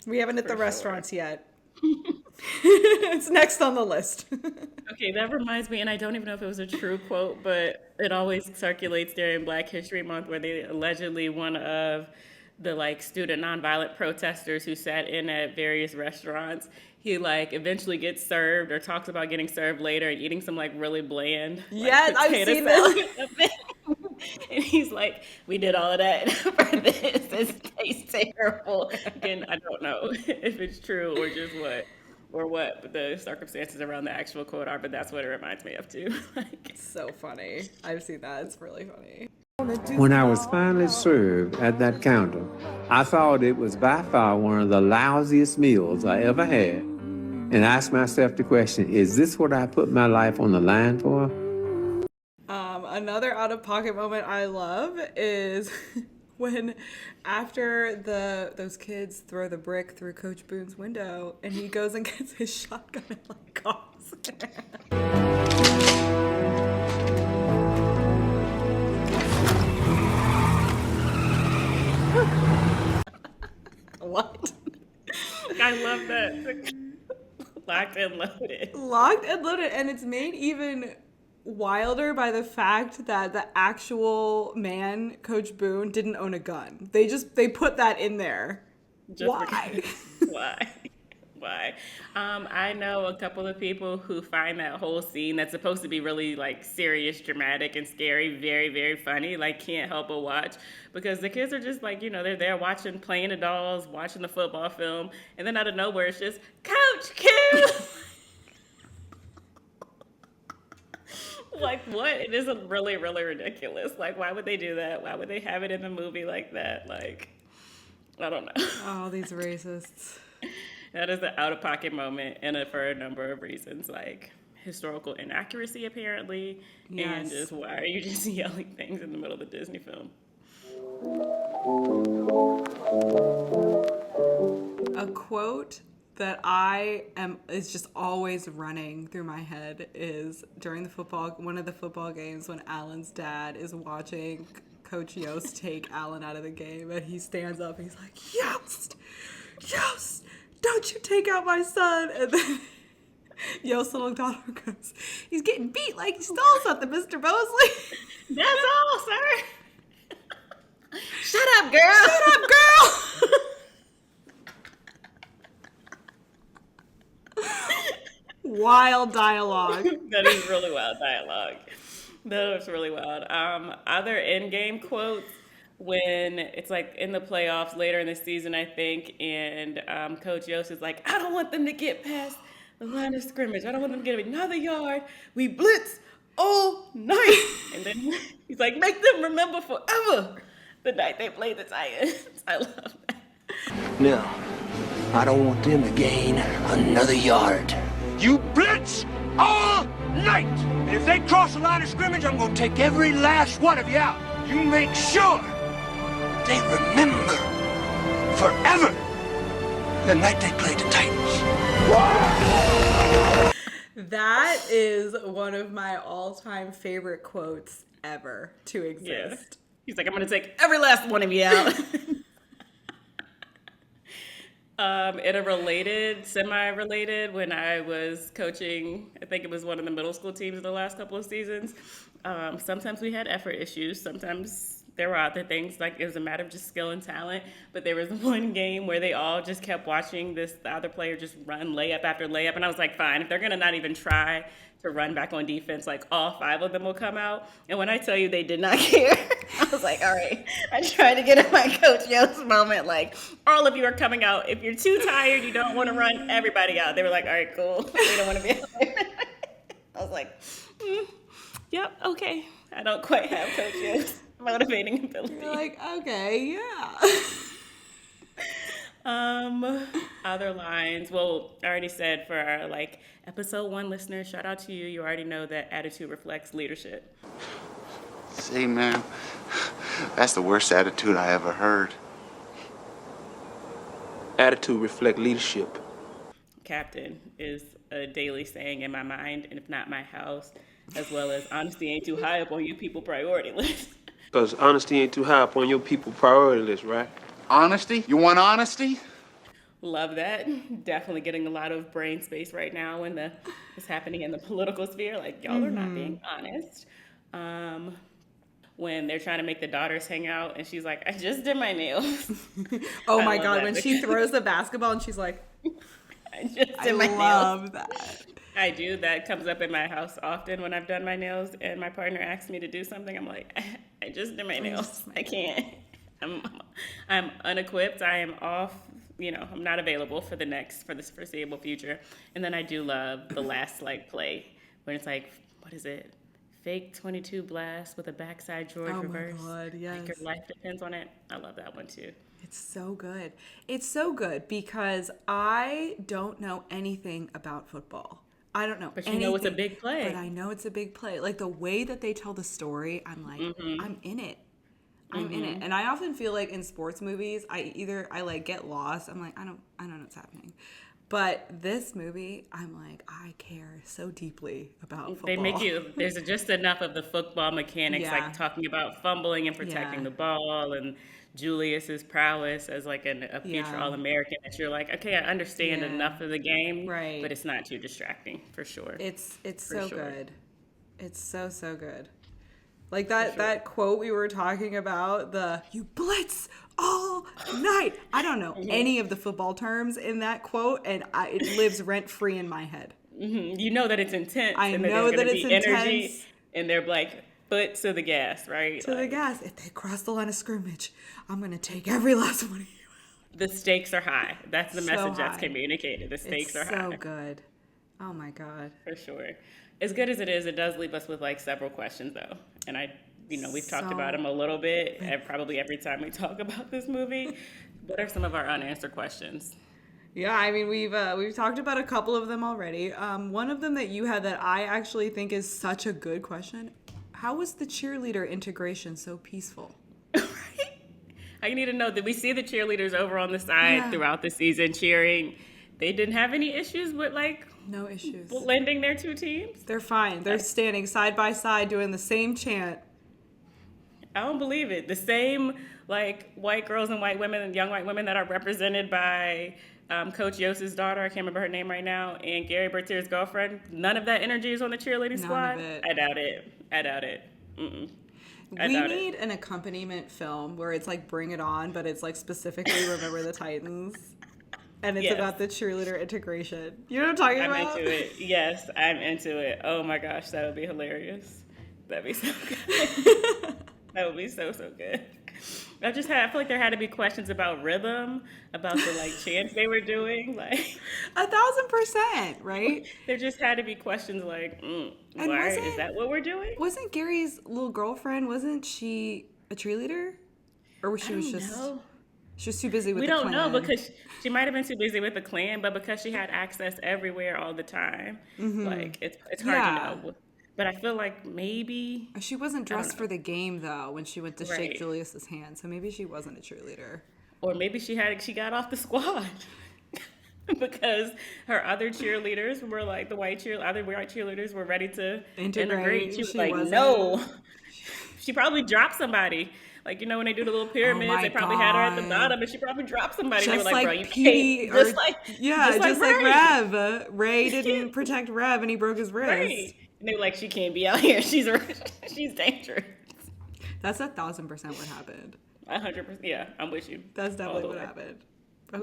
We haven't hit the sure. restaurants yet. It's next on the list. Okay, that reminds me, and I don't even know if it was a true quote, but it always circulates during Black History Month where they allegedly one of the like student nonviolent protesters who sat in at various restaurants, he like eventually gets served or talks about getting served later and eating some like really bland Yes, I've potato seen salad. And he's like, we did all of that for this. This tastes terrible. Again, I don't know if it's true or what the circumstances around the actual quote are, but that's what it reminds me of too. Like, So funny. I've seen that. It's really funny. When I was finally served at that counter, I thought it was by far one of the lousiest meals I ever had, and asked myself the question, is this what I put my life on the line for? Another out-of-pocket moment I love is when after those kids throw the brick through Coach Boone's window and he goes and gets his shotgun and like coughs. What? I love that. Locked and loaded. Locked and loaded, and it's made even wilder by the fact that the actual man, Coach Boone, didn't own a gun. They put that in there. Just Why? Why? I know a couple of people who find that whole scene that's supposed to be really like serious, dramatic, and scary, very, very funny. Like can't help but watch because the kids are just like they're there watching, playing the dolls, watching the football film, and then out of nowhere it's just Coach Q. Like what? It is really, really ridiculous. Like why would they do that? Why would they have it in the movie like that? Like I don't know. Oh, these racists. That is the out-of-pocket moment, and for a number of reasons, like historical inaccuracy, apparently, and just why are you just yelling things in the middle of the Disney film? A quote that is just always running through my head is during one of the football games when Alan's dad is watching Coach Yost take Alan out of the game, and he stands up and he's like, Yost, don't you take out my son. And then Yost's little daughter goes, he's getting beat like he stole something, Mr. Mosley. That's all, sir. Shut up, girl. Shut up, girl. Wild dialogue. That is really wild dialogue. That was really wild. Other in-game quotes when it's like in the playoffs later in the season, I think, and Coach Yost is like, I don't want them to get past the line of scrimmage. I don't want them to get another yard. We blitz all night. And then he's like, make them remember forever the night they played the Titans. I love that. No, I don't want them to gain another yard. You blitz all night. And if they cross the line of scrimmage, I'm gonna take every last one of you out. You make sure They remember forever the night they played the Titans. That is one of my all-time favorite quotes ever to exist. Yeah. He's like, I'm going to take every last one of you out. In a related, semi-related, when I was coaching, I think it was one of the middle school teams in the last couple of seasons, sometimes we had effort issues. Sometimes there were other things, like it was a matter of just skill and talent. But there was one game where they all just kept watching the other player just run layup after layup. And I was like, fine, if they're going to not even try to run back on defense, like all 5 of them will come out. And when I tell you they did not care, I was like, all right, I tried to get in my Coach Yost moment. Like, all of you are coming out. If you're too tired, you don't want to run, everybody out. They were like, all right, cool. We don't want to be out there. I was like, yep, okay. I don't quite have Coach Yost motivating ability. You're like, okay, yeah. Other lines. Well, I already said for our episode 1 listeners, shout out to you. You already know that attitude reflects leadership. See, man, that's the worst attitude I ever heard. Attitude reflect leadership. Captain is a daily saying in my mind, and if not my house, as well as honesty ain't too high up on you people priority list. Because honesty ain't too high up on your people priority list, right? Honesty? You want honesty? Love that. Definitely getting a lot of brain space right now when it's happening in the political sphere. Like, y'all are not being honest. When they're trying to make the daughters hang out, and she's like, I just did my nails. Oh my God, when she throws the basketball and she's like, I just did my nails. I love that. I do. That comes up in my house often when I've done my nails and my partner asks me to do something. I'm like, I just did my nails. I can't. I'm unequipped. I am off. I'm not available for this foreseeable future. And then I do love the last play when it's like, what is it? fake 22 blast with a backside George reverse. Oh my God, yes. Like your life depends on it. I love that one too. It's so good. It's so good because I don't know anything about football. I don't know But you anything, know it's a big play. but I know it's a big play. Like the way that they tell the story, I'm like, I'm in it. I'm in it. And I often feel like in sports movies, I like get lost. I'm like, I don't know what's happening. But this movie, I'm like, I care so deeply about football. They make you, there's just enough of the football mechanics, like talking about fumbling and protecting the ball and Julius's prowess as like a future All-American that you're like, okay, I understand enough of the game, right? But it's not too distracting, for sure. It's so good. It's so good. Like that quote we were talking about, you blitz all night. I don't know any of the football terms in that quote, and it lives rent-free in my head. You know that it's intense. I know that it's intense. Energy, and they're like, foot to the gas, right? To the gas. If they cross the line of scrimmage, I'm going to take every last one of you. The stakes are high. That's the message that's communicated. The stakes are high. So good. Oh my God. For sure. As good as it is, it does leave us with like several questions though. And we've talked about them a little bit, and probably every time we talk about this movie. What are some of our unanswered questions? Yeah, I mean, we've talked about a couple of them already. One of them that you had that I actually think is such a good question. How was the cheerleader integration so peaceful? I need to know, did we see the cheerleaders over on the side throughout the season cheering? They didn't have any issues with no issues blending their two teams? They're fine. They're standing side by side doing the same chant. I don't believe it. The same white girls and white women and young white women that are represented by Coach Yost's daughter, I can't remember her name right now, and Gary Bertier's girlfriend. None of that energy is on the cheerleading squad. None of it. I doubt it. We need an accompaniment film where it's like Bring It On, but it's like specifically Remember the Titans. And it's about the cheerleader integration. You know what I'm talking about? I'm into it. Yes, I'm into it. Oh my gosh, that would be hilarious. That'd be so good. That would be so good. I feel like there had to be questions about rhythm, about the chants they were doing, 1,000%, right? There just had to be questions is that what we're doing? Wasn't Gary's little girlfriend, wasn't she a cheerleader? Or she was too busy with the clan? We don't know, because she might have been too busy with the clan, but because she had access everywhere all the time, it's hard to know. But I feel like maybe... She wasn't dressed for the game, though, when she went to shake Julius's hand. So maybe she wasn't a cheerleader. Or maybe she got off the squad. Because her other cheerleaders were the white cheerleaders were ready to integrate. She was no. She probably dropped somebody. When they do the little pyramids, they probably had her at the bottom, and she probably dropped somebody. Just they were bro, you Petey, can't. Just like Rev. Ray didn't protect Rev, and he broke his wrist. Right. And they were she can't be out here. She's dangerous. That's 1,000% what happened. 100%. Yeah, I'm with you. That's definitely what happened.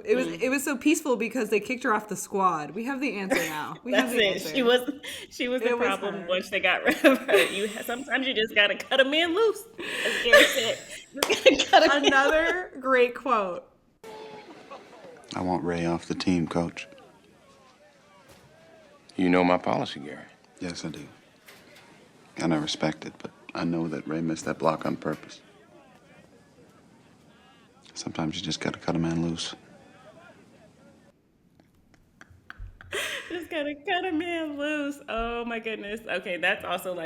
It was so peaceful because they kicked her off the squad. We have the answer now. That's it. Answer. She was the problem once they got rid of her. Sometimes you just gotta cut a man loose. As Gary said, you gotta cut a Another great quote. I want Ray off the team, Coach. You know my policy, Gary. Yes, I do. And I respect it, but I know that Ray missed that block on purpose. Sometimes you just gotta cut a man loose. Just gotta cut a man loose. Oh my goodness. Okay, that's also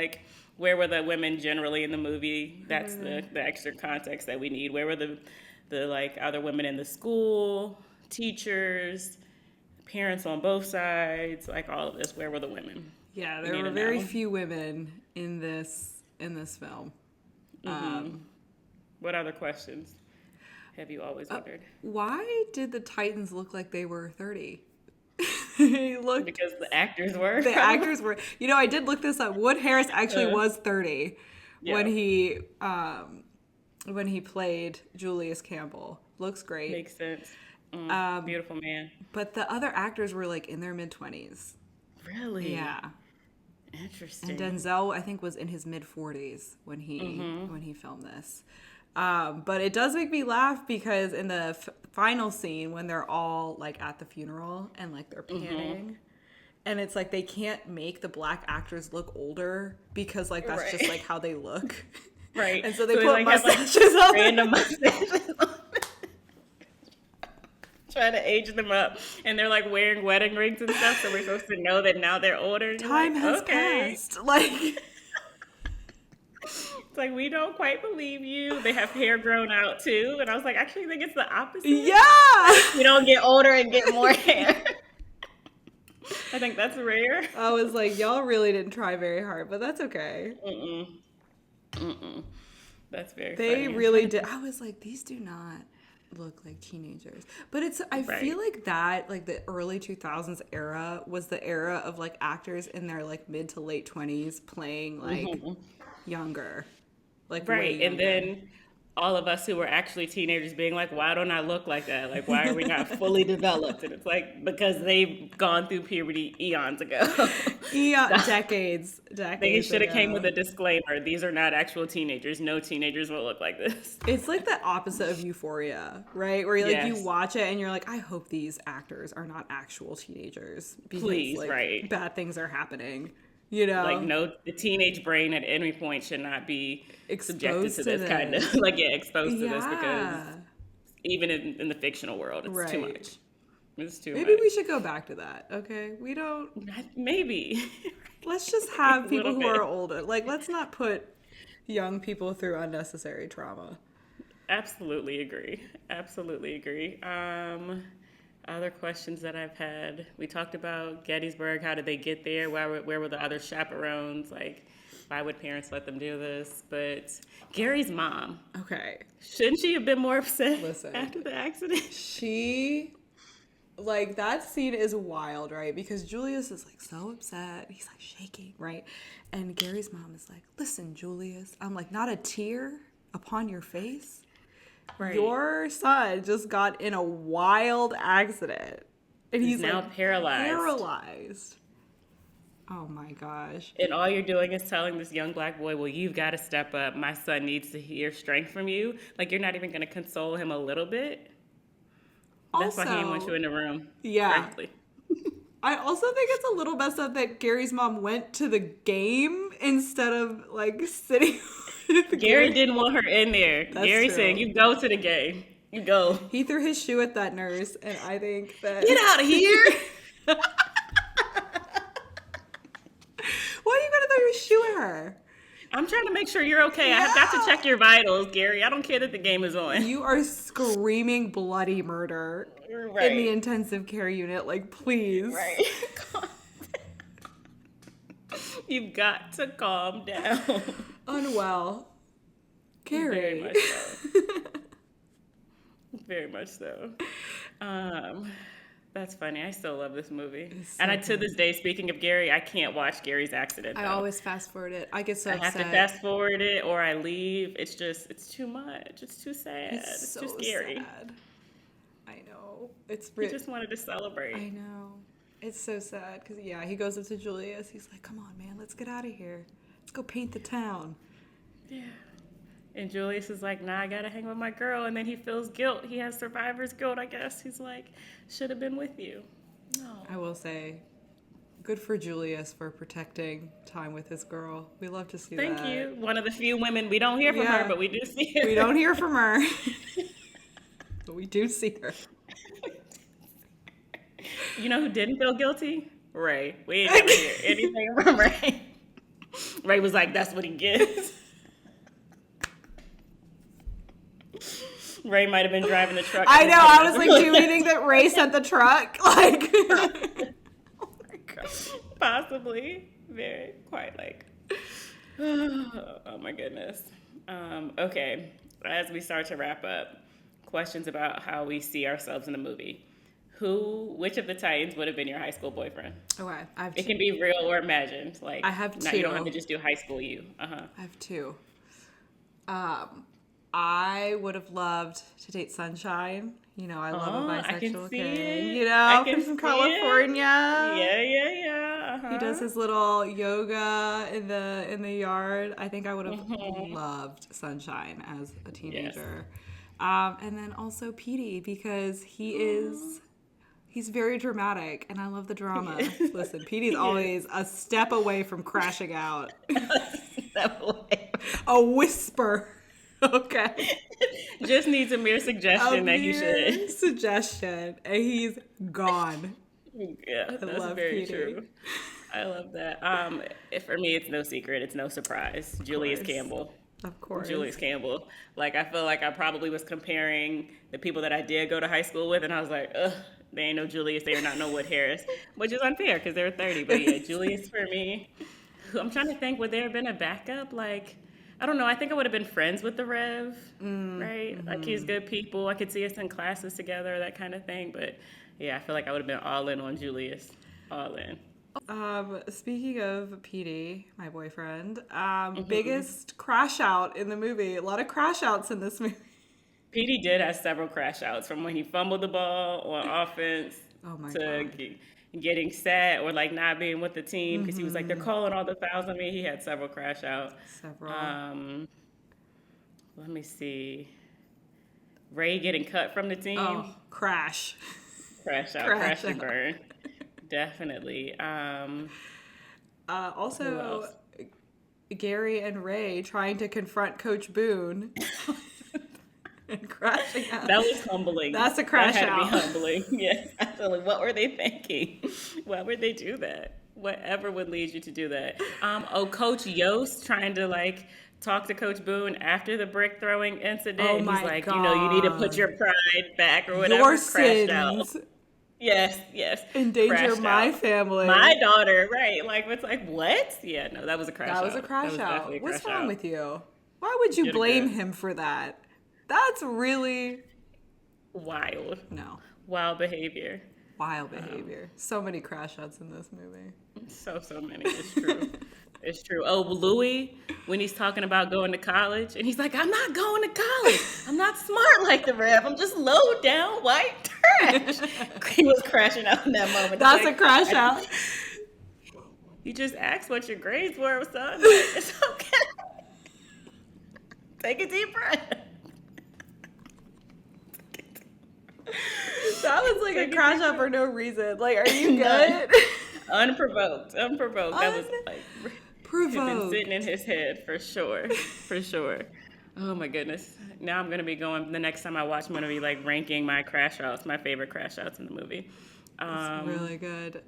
where were the women generally in the movie? That's the extra context that we need. Where were the other women in the school, teachers, parents on both sides, all of this? Where were the women? Yeah, there were very few women in this film. What other questions have you always wondered? Why did the Titans look like they were 30? Because the actors were. The actors were. I did look this up. Wood Harris actually was 30 when he played Julius Campbell. Looks great. Makes sense. Beautiful man. But the other actors were in their mid-20s. Really? Yeah. Interesting. And Denzel, I think, was in his mid-40s when he filmed this. But it does make me laugh because in the final scene when they're all at the funeral and they're panning, and it's like they can't make the black actors look older because like that's just like how they look. Right. And so they put like, mustaches have, like, on random mustaches on. Trying to age them up, and they're like wearing wedding rings and stuff, so we're supposed to know that now they're older. And Time has passed. Like, it's like, we don't quite believe you. They have hair grown out too, and I was like, actually, I think it's the opposite. Yeah, you don't get older and get more hair. I think that's rare. I was like, y'all really didn't try very hard, but that's okay. That's very. They funny. really did. I was like, these do not look like teenagers, but I feel like that, like the early 2000s era was the era of like actors in their like mid to late 20s playing like younger, like way younger. And then all of us who were actually teenagers being like, why don't I look like that? Like, why are we not fully developed? And it's like, because they've gone through puberty eons ago. Decades They should have came with a disclaimer. These are not actual teenagers. No teenagers will look like this. It's like the opposite of Euphoria, right? Where you watch it and you're like, I hope these actors are not actual teenagers. Because, please, like, right. bad things are happening. You know, like the teenage brain at any point should not be subjected to this kind of exposed to this, because even in the fictional world, it's too much. It's too much. Maybe we should go back to that. Okay, we don't. Maybe. Let's just have people who are older. Like, let's not put young people through unnecessary trauma. Absolutely agree. Other questions that I've had. We talked about Gettysburg. How did they get there? Where were the other chaperones? Like, why would parents let them do this? But Gary's mom. Okay. Shouldn't she have been more upset after the accident? Like, that scene is wild, right? Because Julius is like so upset. He's like shaking, right? And Gary's mom is like, listen, Julius. I'm like, not a tear upon your face? Right. Your son just got in a wild accident. And he's now like, paralyzed. Oh my gosh. And all you're doing is telling this young black boy, well, you've got to step up. My son needs to hear strength from you. Like, you're not even going to console him a little bit. That's why he didn't want you in the room. Yeah. Frankly. I also think it's a little messed up that Gary's mom went to the game instead of like sitting. Gary didn't want her in there. Gary said, you go to the game. You go. He threw his shoe at that nurse, and I think that... Get out of here! Why are you going to throw your shoe at her? I'm trying to make sure you're okay. Yeah. I have got to check your vitals, Gary. I don't care that the game is on. You are screaming bloody murder in the intensive care unit. Like, please. Right. You've got to calm down. Unwell. Gary. Very much so. Very much so. That's funny. I still love this movie. So to this day, speaking of Gary, I can't watch Gary's accident. I always fast forward it. I get so upset. I have to fast forward it or I leave. It's too much. It's too sad. It's too scary. Sad. I know. We just wanted to celebrate. I know. It's so sad because, he goes up to Julius. He's like, come on, man. Let's get out of here. Let's go paint the town. Yeah. And Julius is like, nah, I gotta hang with my girl. And then he feels guilt. He has survivor's guilt, I guess. He's like, should have been with you. No. I will say, good for Julius for protecting time with his girl. We love to see that. Thank you. One of the few women we don't hear from her, but we do see her. We don't hear from her. But we do see her. You know who didn't feel guilty? Ray. We ain't never hear anything from Ray. Ray was like, that's what he gets. Ray might have been driving the truck. I know. I was like, do you think that Ray sent the truck? Like, oh my God. Possibly. Quite like. Oh my goodness. Okay. As we start to wrap up, questions about how we see ourselves in the movie. Which of the Titans would have been your high school boyfriend? Okay, it can be real or imagined. Like, I have two. You don't have to just do high school you. I have two. I would have loved to date Sunshine. You know, I love a bisexual kid. You know, from California. Yeah. He does his little yoga in the yard. I think I would have loved Sunshine as a teenager. Yes. And then also Petey, because he's He's very dramatic, and I love the drama. Listen, Petey's always a step away from crashing out. Step away. A whisper. Okay. Just needs a mere suggestion that he should. Suggestion, and he's gone. Yeah, that's very true. I love that. For me, it's no secret. It's no surprise. Julius Campbell. Of course. Julius Campbell. Like, I feel like I probably was comparing the people that I did go to high school with, and I was like, ugh, they ain't no Julius, they are not no Wood Harris, which is unfair because they were 30. But yeah, Julius for me. I'm trying to think, would there have been a backup? Like, I don't know. I think I would have been friends with the Rev, right? Like, he's good people. I could see us in classes together, that kind of thing. But yeah, I feel like I would have been all in on Julius. All in. Speaking of Petey, my boyfriend, biggest crash out in the movie. A lot of crash outs in this movie. Petey did have several crash outs, from when he fumbled the ball on offense to getting sad or like not being with the team because he was like, they're calling all the fouls on me. He had several crash outs. Let me see. Ray getting cut from the team. Oh, crash. Crash out. Crash and burn. Definitely. Also, Gary and Ray trying to confront Coach Boone. And crashing out. That was humbling. That's a crash that had out. to be humbling. Yes, absolutely. What were they thinking? Why would they do that? Whatever would lead you to do that? Coach Yost trying to like talk to Coach Boone after the brick throwing incident. Oh He's my like, God. you know, you need to put your pride back or whatever. Your crashed out. sins. Yes. Endanger Crashed my out. family. My daughter, right? Like, it's like, what? Yeah, no, that was a crash out. That was a crash out. Definitely a What's crash wrong out. with you? Why would you Get it blame good. him for that? That's really Wild. no. Wild behavior. Wild behavior. So many crash outs in this movie. So many. It's true. It's true. Oh, Louis, when he's talking about going to college, and he's like, I'm not going to college. I'm not smart like the Rev. I'm just low down white trash. He was crashing out in that moment. That's Like, a crash out. You just asked what your grades were, son. Like, it's okay. Take a deep breath. That was like a crash out for no reason. Like, are you good? Unprovoked. That was like had been Provoked. sitting in his head for sure. Oh my goodness. Now I'm gonna be going. The next time I watch, I'm gonna be like ranking my crash outs, my favorite crash outs in the movie. It's really good.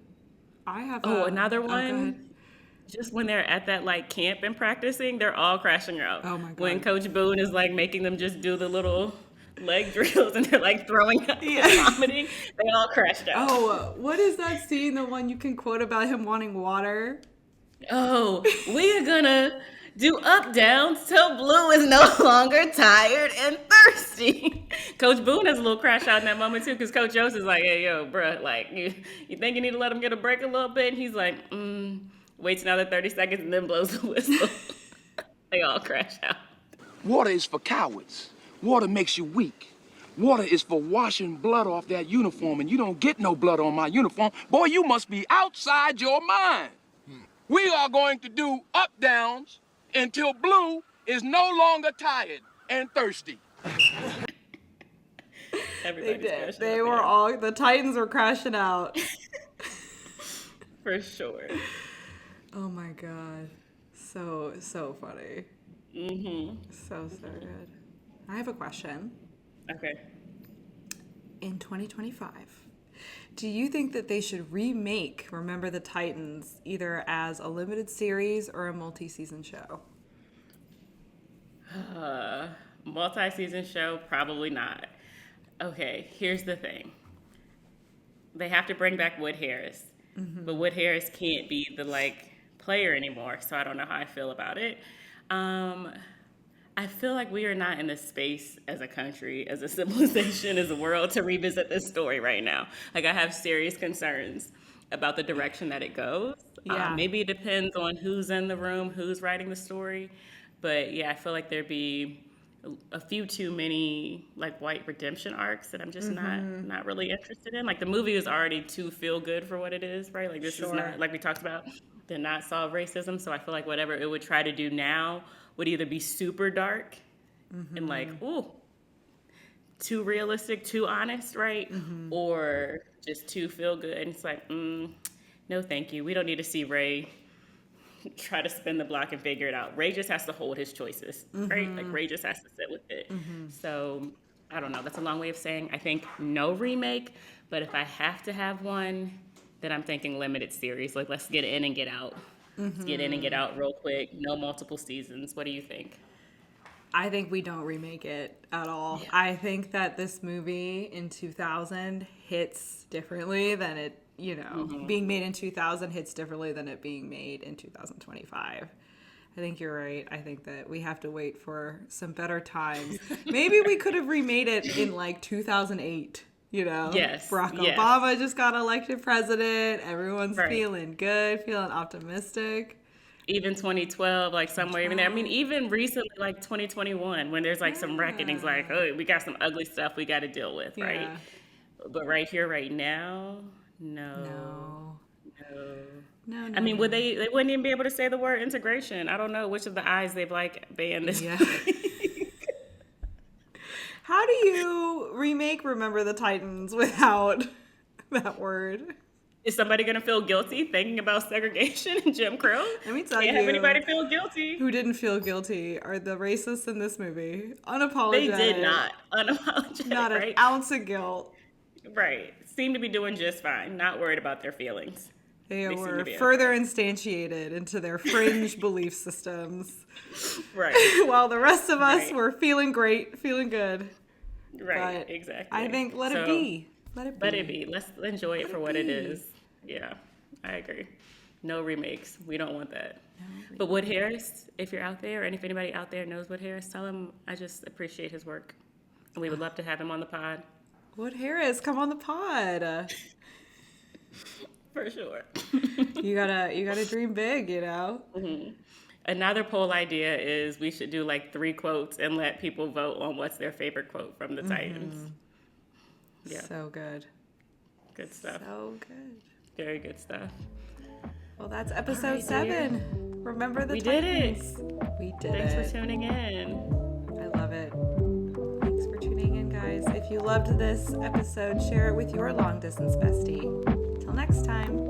I have. Another go one. ahead. Just when they're at that like camp and practicing, they're all crashing out. Oh my God. When Coach Boone is like making them just do the little leg drills and they're like throwing up and vomiting, they all crashed out. Oh, what is that scene? The one you can quote about him wanting water? Oh, we are gonna do up downs till Blue is no longer tired and thirsty. Coach Boone has a little crash out in that moment too, because Coach Yost is like, hey yo, bruh, like you think you need to let him get a break a little bit? And he's like, waits another 30 seconds and then blows the whistle. They all crash out. Water is for cowards. Water makes you weak. Water is for washing blood off that uniform, and you don't get no blood on my uniform. Boy, you must be outside your mind. We are going to do up downs until Blue is no longer tired and thirsty. Everybody's They did. crashing They out were there. all, the Titans were crashing out. For sure. Oh my God. So funny. So good. I have a question. Okay. In 2025, do you think that they should remake Remember the Titans either as a limited series or a multi-season show? Multi-season show, probably not. Okay, here's the thing. They have to bring back Wood Harris, but Wood Harris can't be the like player anymore, so I don't know how I feel about it. I feel like we are not in the space as a country, as a civilization, as a world to revisit this story right now. Like, I have serious concerns about the direction that it goes. Yeah. Maybe it depends on who's in the room, who's writing the story. But yeah, I feel like there'd be a few too many like white redemption arcs that I'm just not really interested in. Like, the movie is already too feel good for what it is, right? Like, this is not, like we talked about, did not solve racism. So I feel like whatever it would try to do now would either be super dark and like, ooh, too realistic, too honest, right? Or just too feel good. And it's like, no, thank you. We don't need to see Ray try to spin the block and figure it out. Ray just has to hold his choices, right? Like Ray just has to sit with it. So I don't know. That's a long way of saying I think no remake. But if I have to have one, then I'm thinking limited series. Like, let's get in and get out. Let's get in and get out real quick. No multiple seasons. What do you think? I think we don't remake it at all. Yeah. I think that this movie in 2000 hits differently than it, being made in 2000 hits differently than it being made in 2025. I think you're right. I think that we have to wait for some better times. Maybe we could have remade it in like 2008. Yes. Barack Obama just got elected president. Everyone's feeling good, feeling optimistic. Even 2012, like somewhere even there. I mean, even recently, like 2021, when there's like some reckonings, like, oh, we got some ugly stuff we got to deal with, right? But right here, right now, no. I mean, would they wouldn't even be able to say the word integration. I don't know which of the eyes they've like banned this. Yeah. How do you remake Remember the Titans without that word? Is somebody going to feel guilty thinking about segregation and Jim Crow? Let me tell Can't you. have anybody feel guilty. Who didn't feel guilty are the racists in this movie. Unapologetic. They did not. Unapologetic, Not an ounce of guilt. Right. Seem to be doing just fine. Not worried about their feelings. They were further instantiated into their fringe belief systems. Right. While the rest of us were feeling great, feeling good. Right, but exactly. I think let it be. Let it be. Let's enjoy it for what it is. Yeah, I agree. No remakes. We don't want that. But Wood Harris, if you're out there, and if anybody out there knows Wood Harris, tell him I just appreciate his work. And we would love to have him on the pod. Wood Harris, come on the pod. For sure. You gotta dream big, Another poll idea is we should do like 3 quotes and let people vote on what's their favorite quote from the Titans. Yeah. So good. Good stuff. So good. Very good stuff. Well, that's episode 7. Remember the Titans. We did Thanks it. for tuning in. I love it. Thanks for tuning in, guys. If you loved this episode, share it with your long distance bestie. Till next time.